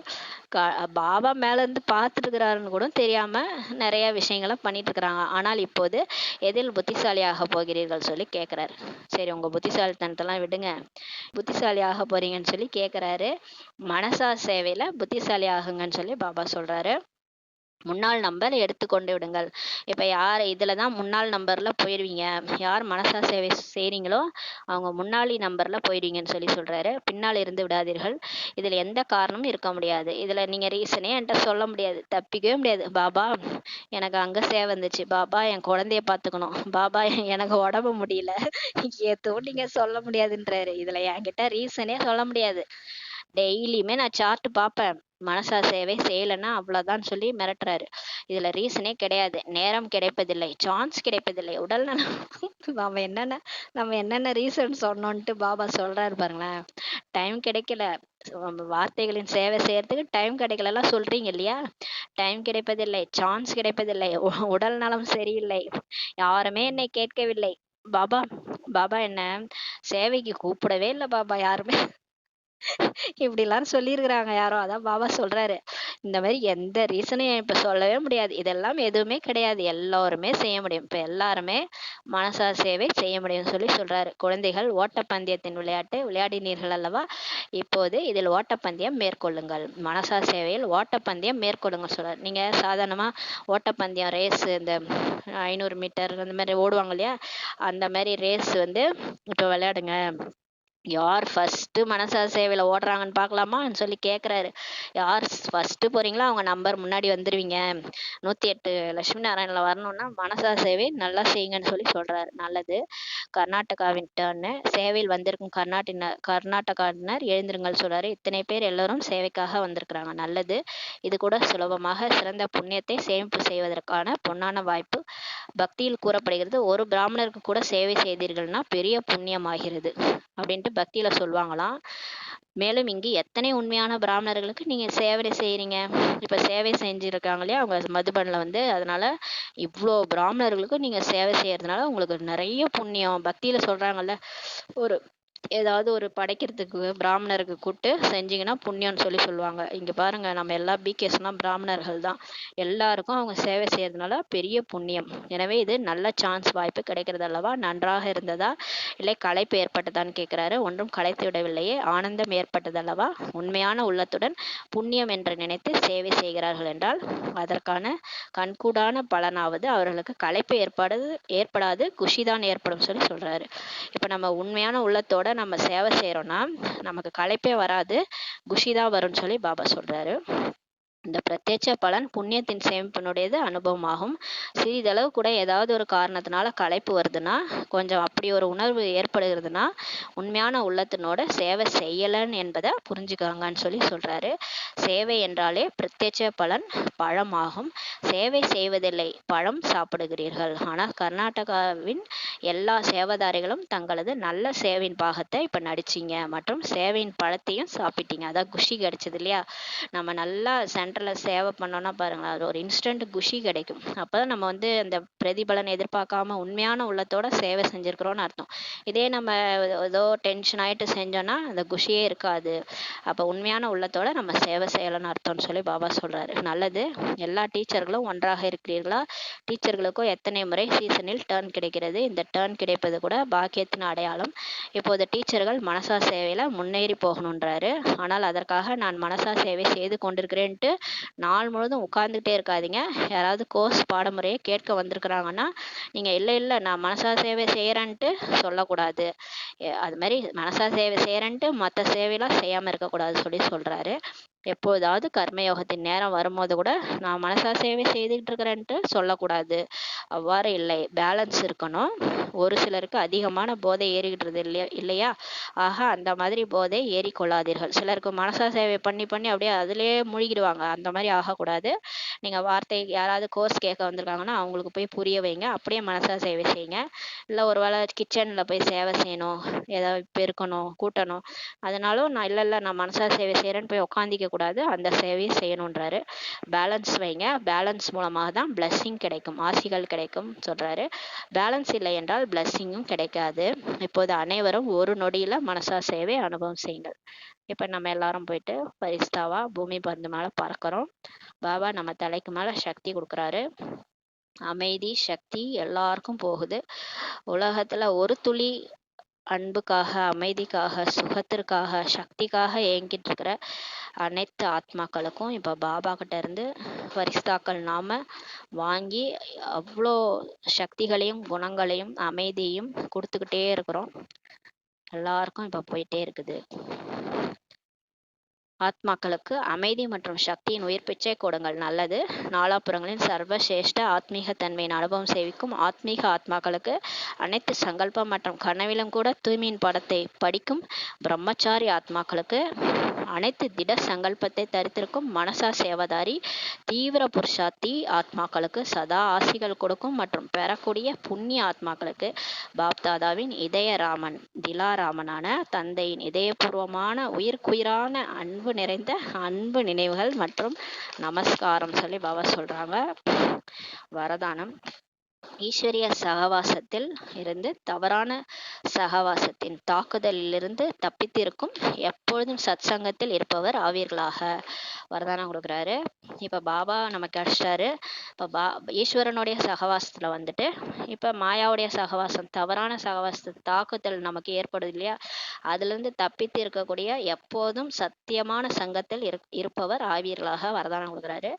பாபா மேல இருந்து பார்த்துட்டு இருக்கிறாருன்னு கூட தெரியாம நிறைய விஷயங்களை பண்ணிட்டு இருக்கிறாங்க. ஆனால் இப்போது எதில் புத்திசாலியாக போகிறீர்கள் சொல்லி கேட்கிறாரு. சரி உங்க புத்திசாலித்தனத்தெல்லாம் விடுங்க. புத்திசாலி ஆக போறீங்கன்னு சொல்லி கேட்கிறாரு. மனசா சேவையில புத்திசாலி ஆகுங்கன்னு சொல்லி பாபா சொல்றாரு. முன்னாள் நம்பர் எடுத்துக்கொண்டு விடுங்கள். இப்ப யார் இதுலதான் முன்னாள் நம்பர்ல போயிருவீங்க. யார் மனசா சேவை செய்றீங்களோ அவங்க முன்னாடி நம்பர்ல போயிடுவீங்கன்னு சொல்லி சொல்றாரு. பின்னால் இருந்து விடாதீர்கள். இதுல எந்த காரணமும் இருக்க முடியாது. இதுல நீங்க ரீசனே என்கிட்ட சொல்ல முடியாது. தப்பிக்கவே முடியாது. பாபா எனக்கு அங்க சேவை வந்துச்சு. பாபா என் குழந்தைய பாத்துக்கணும். பாபா எனக்கு உடம்பு முடியல. எதுவும் நீங்க சொல்ல முடியாதுன்றாரு. இதுல என்கிட்ட ரீசனே சொல்ல முடியாது. டெய்லியுமே நான் சார்ட் பார்ப்பேன். மனசா சேவை செய்யலைன்னா அவ்வளவுதான் சொல்லி மிரட்டுறாரு. இதுல ரீசனே கிடையாது. நேரம் கிடைப்பதில்லை, சான்ஸ் கிடைப்பதில்லை, உடல் நலம் நாம என்னென்ன என்னென்ன ரீசன் சொன்னோன்ட்டு பாபா சொல்றாரு பாருங்களேன். டைம் கிடைக்கல. வார்த்தைகளின் சேவை செய்யறதுக்கு டைம் கிடைக்கலலாம் சொல்றீங்க இல்லையா? டைம் கிடைப்பதில்லை, சான்ஸ் கிடைப்பதில்லை, உடல் நலம் சரியில்லை, யாருமே என்னை கேட்கவில்லை. பாபா பாபா என்ன சேவைக்கு கூப்பிடவே இல்லை பாபா யாருமே. இப்படி எல்லாரும் சொல்லியிருக்கிறாங்க யாரோ. அதான் பாபா சொல்றாரு. இந்த மாதிரி எந்த ரீசனையும் இப்ப சொல்லவே முடியாது. இதெல்லாம் எதுவுமே கிடையாது. எல்லாருமே செய்ய முடியும். இப்ப எல்லாருமே மனசா சேவை செய்ய முடியும்னு சொல்லி சொல்றாரு. குழந்தைகள் ஓட்டப்பந்தயத்தின் விளையாட்டு விளையாடினீர்கள் அல்லவா? இப்போது இதில் ஓட்டப்பந்தயம் மேற்கொள்ளுங்கள். மனசா சேவையில் ஓட்டப்பந்தயம் மேற்கொள்ளுங்க சொல்றாரு. நீங்க சாதாரணமா ஓட்டப்பந்தயம் ரேஸ் இந்த 500 மீட்டர் அந்த மாதிரி ஓடுவாங்க இல்லையா? அந்த மாதிரி ரேஸ் வந்து இப்ப விளையாடுங்க. யார் ஃபர்ஸ்ட் மனசா சேவையில ஓடுறாங்கன்னு பார்க்கலாமான்னு சொல்லி கேட்கிறாரு. யார் ஃபர்ஸ்ட் போறீங்களோ அவங்க நம்பர் முன்னாடி வந்துருவீங்க. 108 லட்சுமி நாராயணல வரணும்னா மனசா சேவை நல்லா செய்யுங்கன்னு சொல்லி சொல்றாரு. நல்லது. கர்நாடகாவின் டர்னு. சேவையில் வந்திருக்கும் கர்நாடகாவினர் எழுந்திருங்கள் சொல்றாரு. இத்தனை பேர் எல்லாரும் சேவைக்காக வந்திருக்கிறாங்க. நல்லது. இது கூட சுலபமாக சிறந்த புண்ணியத்தை சேமிப்பு செய்வதற்கான பொன்னான வாய்ப்பு. பக்தியில் கூறப்படுகிறது, ஒரு பிராமணருக்கு கூட சேவை செய்தீர்கள்னா பெரிய புண்ணியமாகிறது அப்படின்ட்டு பக்தியில சொல்லுவாங்களாம். மேலும் இங்கு எத்தனை உண்மையான பிராமணர்களுக்கு நீங்க சேவை செய்றீங்க? இப்ப சேவை செஞ்சிருக்காங்க இல்லையா அவங்க மதுபன்ல வந்து, அதனால இவ்வளோ பிராமணர்களுக்கு நீங்க சேவை செய்யறதுனால உங்களுக்கு நிறைய புண்ணியம். பக்தியில சொல்றாங்கல்ல, ஒரு ஏதாவது ஒரு படைக்கிறதுக்கு பிராமணருக்கு கூப்பிட்டு செஞ்சீங்கன்னா புண்ணியம்னு சொல்லுவாங்க. இங்க பாருங்க, நம்ம எல்லா பிகேஸ்லாம் பிராமணர்கள் தான். எல்லாருக்கும் அவங்க சேவை செய்யறதுனால பெரிய புண்ணியம். எனவே இது நல்ல சான்ஸ், வாய்ப்பு கிடைக்கிறது அல்லவா? நன்றாக இருந்ததா இல்லை களைப்பு ஏற்பட்டதான்னு கேட்கிறாரு. ஒன்றும் களைத்து விடவில்லையே, ஆனந்தம் ஏற்பட்டதல்லவா? உண்மையான உள்ளத்துடன் புண்ணியம் என்று நினைத்து சேவை செய்கிறார்கள் என்றால் அதற்கான கண்கூடான பலனாவது அவர்களுக்கு களைப்பு ஏற்படாது, குஷிதான் ஏற்படும் சொல்றாரு. இப்ப நம்ம உண்மையான உள்ளத்தோட நம்ம சேவை செய்யறோம்னா நமக்கு களைப்பே வராது, குஷி தான் வரும்னு சொல்லி பாபா சொல்றாரு. இந்த பிரத்யட்ச பலன் புண்ணியத்தின் சேமிப்பினுடையது அனுபவமாகும். சிறிதளவு கூட ஏதாவது ஒரு காரணத்தினால களைப்பு வருதுன்னா, கொஞ்சம் அப்படி ஒரு உணர்வு ஏற்படுகிறதுனா உண்மையான உள்ளத்தினோட சேவை செய்யலன்னு என்பதை புரிஞ்சுக்காங்கன்னு சொல்றாரு. சேவை என்றாலே பிரத்யட்ச பலன் பழமாகும். சேவை செய்வதில்லை, பழம் சாப்பிடுகிறீர்கள். ஆனால் கர்நாடகாவின் எல்லா சேவதாரிகளும் தங்களது நல்ல சேவையின் பாகத்தை இப்ப நடிச்சீங்க மற்றும் சேவையின் பழத்தையும் சாப்பிட்டீங்க. அதான் குஷி கிடைச்சது இல்லையா? நம்ம நல்லா சென்டர்ல சேவை பண்ணோம்னா பாருங்களேன், அது ஒரு இன்ஸ்டன்ட் குஷி கிடைக்கும். அப்பதான் நம்ம வந்து அந்த பிரதிபலன் எதிர்பார்க்காம உண்மையான உள்ளத்தோட சேவை செஞ்சிருக்கிறோம்னு அர்த்தம். இதே நம்ம ஏதோ டென்ஷன் ஆயிட்டு செஞ்சோம்னா அந்த குஷியே இருக்காது. அப்ப உண்மையான உள்ளத்தோட நம்ம சேவை செய்யலாம்னு அர்த்தம்னு சொல்லி பாபா சொல்றாரு. நல்லது. எல்லா டீச்சர்களும் ஒன்றாக இருக்கிறீர்களா? டீச்சர்களுக்கும் எத்தனை முறை சீசனில் டர்ன் கிடைக்கிறது. இந்த டர்ன் கிடைப்பது கூட பாக்கியத்தின் அடையாளம். இப்போது டீச்சர்கள் மனசா சேவையில முன்னேறி போகணுன்றாரு. ஆனால் அதற்காக நான் மனசா சேவை செய்து கொண்டிருக்கிறேன்ட்டு நாள் முழுதும் உட்கார்ந்துட்டே இருக்காதீங்க. யாராவது கோர்ஸ் பாடமுறையை கேட்க வந்திருக்கிறாங்கன்னா நீங்க இல்லை நான் மனசா சேவை செய்யறேன்ட்டு சொல்லக்கூடாது. அது மாதிரி மனசா சேவை செய்யறேன்ட்டு மற்ற சேவையெல்லாம் செய்யாம இருக்கக்கூடாது சொல்றாரு. எப்போதாவது கர்மயோகத்தின் நேரம் வரும்போது கூட நான் மனசா சேவை செய்துகிட்டு இருக்கிறேன்ட்டு சொல்லக்கூடாது. அவ்வாறு இல்லை, பேலன்ஸ் இருக்கணும். ஒரு சிலருக்கு அதிகமான போதை ஏறிக்கிட்டு இல்லையா? ஆக அந்த மாதிரி போதை ஏறிக்கொள்ளாதீர்கள். சிலருக்கு மனசா சேவை பண்ணி பண்ணி அப்படியே அதுலயே மூழ்கிடுவாங்க. அந்த மாதிரி ஆகக்கூடாது. நீங்க வார்த்தை யாராவது கோர்ஸ் கேட்க வந்திருக்காங்கன்னா அவங்களுக்கு போய் புரிய வைங்க, அப்படியே மனசா சேவை செய்யுங்க. இல்லை ஒருவேளை கிச்சன்ல போய் சேவை செய்யணும், ஏதாவது பெருக்கணும், கூட்டணும், அதனாலும் நான் இல்லை நான் மனசா சேவை செய்யறேன்னு போய் உட்காந்திக்க கூடாது, அந்த சேவையை செய்யணுன்றாரு. பேலன்ஸ் வைங்க. பேலன்ஸ் மூலமாக தான் பிளஸ்ஸிங் கிடைக்கும், ஆசிகள் கிடைக்கும் சொல்றாரு. பேலன்ஸ் இல்லை என்றால் பிளஸ்ஸிங்கும் கிடைக்காது. இப்போது அனைவரும் ஒரு நொடியில மனசா சேவை அனுபவம் செய்யுங்கள். இப்ப நம்ம எல்லாரும் போயிட்டு பரிஸ்தாவா பூமி பந்து மேல பறக்கிறோம். பாபா நம்ம தலைக்கு மேல சக்தி கொடுக்குறாரு. அமைதி சக்தி எல்லாருக்கும் போகுது. உலகத்துல ஒரு துளி அன்புக்காக, அமைதிக்காக, சுகத்திற்காக, சக்திக்காக ஏங்கிட்டு இருக்கிற அனைத்து ஆத்மாக்களுக்கும் இப்ப பாபா கிட்ட இருந்து பரிஸ்தாக்கள் நாம வாங்கி அவ்வளோ சக்திகளையும் குணங்களையும் அமைதியையும் கொடுத்துக்கிட்டே இருக்கிறோம். எல்லாருக்கும் இப்ப போயிட்டே இருக்குது. ஆத்மாக்களுக்கு அமைதி மற்றும் சக்தியின் உயிர் பிச்சை கொடுங்கள். நல்லது. நாலாபுறங்களின் சர்வசிரேஷ்ட ஆத்மீக தன்மையின் அனுபவம் சேவிக்கும் ஆத்மீக ஆத்மாக்களுக்கு அனைத்து சங்கல்பம் மற்றும் கனவிலும் கூட தூய்மையின் படத்தை படிக்கும் பிரம்மச்சாரி ஆத்மாக்களுக்கு அனைத்து திட சங்கல்பத்தை தரித்திருக்கும் மனசா சேவதாரி தீவிர புருஷார்த்தி ஆத்மாக்களுக்கு சதா ஆசிகள் கொடுக்கும் மற்றும் பெறக்கூடிய புண்ணிய ஆத்மாக்களுக்கு பாப்தாதாவின் இதய ராமன் திலாராமனான தந்தையின் இதயபூர்வமான உயிர்க்குயிரான அன்பு நிறைந்த அன்பு நினைவுகள் மற்றும் நமஸ்காரம் சொல்லி பாபா சொல்றாங்க. வரதானம். ஈஸ்வரிய சகவாசத்தில் இருந்து தவறான சகவாசத்தின் தாக்குதலிலிருந்து தப்பித்திருக்கும் எப்பொழுதும் சத் சங்கத்தில் இருப்பவர் ஆவீர்களாக. வரதானம் கொடுக்குறாரு. இப்ப பாபா நமக்கு கிடைச்சிட்டாரு. இப்ப ஈஸ்வரனுடைய சகவாசத்துல வந்துட்டு இப்ப மாயாவுடைய சகவாசம், தவறான சகவாசத்து தாக்குதல் நமக்கு ஏற்படுது இல்லையா? அதுல இருந்து தப்பித்து இருக்கக்கூடிய எப்போதும் சத்தியமான சங்கத்தில் இருப்பவர் ஆவீர்களாக வரதானம் கொடுக்குறாரு.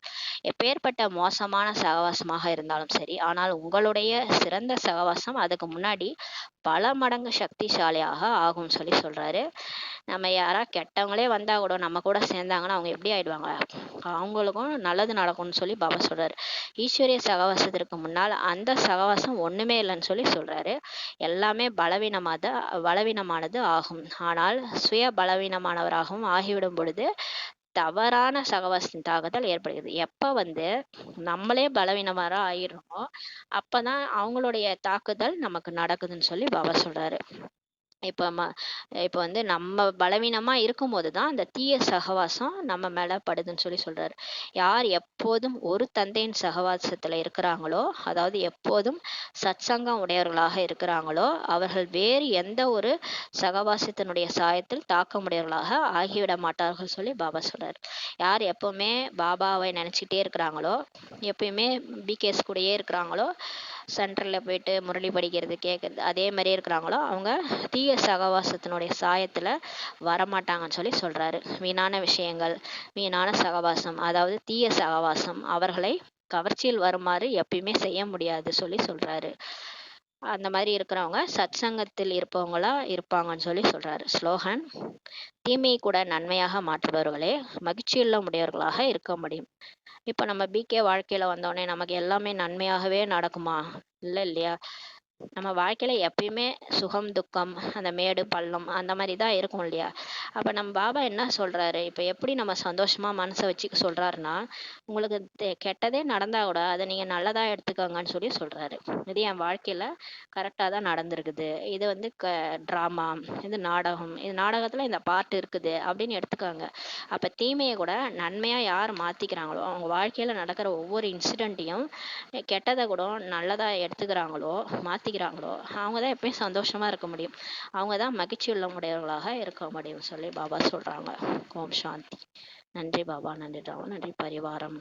எப்பேற்பட்ட மோசமான சகவாசமாக இருந்தாலும் சரி, ஆனால் உங்களுடைய சிறந்த சகவாசம் அதுக்கு முன்னாடி பல மடங்கு சக்திசாலியாக ஆகும் சொல்றாரு. நம்ம யாரா கெட்டவங்களே வந்தா கூட நம்ம கூட சேர்ந்தாங்கன்னா அவங்க எப்படி ஆயிடுவாங்க? அவங்களுக்கும் நல்லது நடக்கும்னு சொல்லி பாபா சொல்றாரு. ஈஸ்வரிய சகவாசத்திற்கு முன்னால் அந்த சகவாசம் ஒண்ணுமே இல்லைன்னு சொல்றாரு. எல்லாமே பலவீனமானது ஆகும். ஆனால் சுய பலவீனமானவராகவும் ஆகிவிடும் பொழுது தவறான சகவாசத்தின் தாக்குதல் ஏற்படுகிறது. எப்ப வந்து நம்மளே பலவீனமாரா ஆயிடுறோமோ அப்பதான் அவங்களுடைய தாக்குதல் நமக்கு நடக்குதுன்னு சொல்லி பாபா சொல்றாரு. இப்ப இப்ப வந்து நம்ம பலவீனமா இருக்கும்போது தான் அந்த தீய சகவாசம் நம்ம மேல படுதுன்னு சொல்லி சொல்றாரு. யார் எப்போதும் ஒரு தந்தையின் சகவாசத்துல இருக்கிறாங்களோ, அதாவது எப்போதும் சத்சங்கம் உடையவர்களாக இருக்கிறாங்களோ, அவர்கள் வேறு எந்த ஒரு சகவாசத்தினுடைய சாயத்தில் தாக்க முடியவர்களாக ஆகிவிட மாட்டார்கள் சொல்லி பாபா சொல்றாரு. யார் எப்பவுமே பாபாவை நினைச்சிட்டே இருக்கிறாங்களோ, எப்பயுமே பிகேஸ் கூடயே இருக்கிறாங்களோ, சென்டரில் போயிட்டு முரளி படிக்கிறது கேட்கறது அதே மாதிரியே இருக்கிறாங்களோ, அவங்க தீய சகவாசத்தினுடைய சாயத்தில் வரமாட்டாங்கன்னு சொல்லி சொல்கிறாரு. வீணான விஷயங்கள், வீணான சகவாசம், அதாவது தீய சகவாசம் அவர்களை கவர்ச்சியில் வருமாறு எப்பயுமே செய்ய முடியாது சொல்லி சொல்கிறாரு. அந்த மாதிரி இருக்கிறவங்க சத்சங்கத்தில் இருப்பவங்களா இருப்பாங்கன்னு சொல்லி சொல்கிறாரு. ஸ்லோகன்: தீமையை கூட நன்மையாக மாற்றுபவர்களே மகிழ்ச்சியுள்ள உடையவர்களாக இருக்க முடியும். இப்போ நம்ம பிகே வாழ்க்கையில் வந்தோடனே நமக்கு எல்லாமே நன்மையாகவே நடக்குமா? இல்லை இல்லையா? நம்ம வாழ்க்கையில எப்பயுமே சுகம் துக்கம், அந்த மேடு பள்ளம் அந்த மாதிரி தான் இருக்கும் இல்லையா? அப்ப நம்ம பாபா என்ன சொல்றாரு, இப்ப எப்படி நம்ம சந்தோஷமா மனசை வச்சுக்க சொல்றாருன்னா, உங்களுக்கு கெட்டதே நடந்தா கூட அதை நீங்க நல்லதா எடுத்துக்கோங்கன்னு சொல்லி சொல்றாரு. இது என் வாழ்க்கையில கரெக்டா தான் நடந்திருக்குது, இது வந்து டிராமா, இது நாடகம், இது நாடகத்துல இந்த பாட்டு இருக்குது அப்படின்னு எடுத்துக்காங்க. அப்ப தீமையை கூட நன்மையா யார் மாத்திக்கிறாங்களோ, அவங்க வாழ்க்கையில நடக்கிற ஒவ்வொரு இன்சிடென்ட்டையும் கெட்டதை கூட நல்லதா எடுத்துக்கிறாங்களோ, மாத்திக்கிறாங்களோ, அவங்க தான் எப்பயும் சந்தோஷமா இருக்க முடியும். அவங்க தான் மகிழ்ச்சி உள்ளமுடையவர்களாக இருக்க முடியும் சொல்லி பாபா சொல்றாங்க. ஓம் சாந்தி. நன்றி பாபா, நன்றி ராவ், நன்றி பரிவாரம்.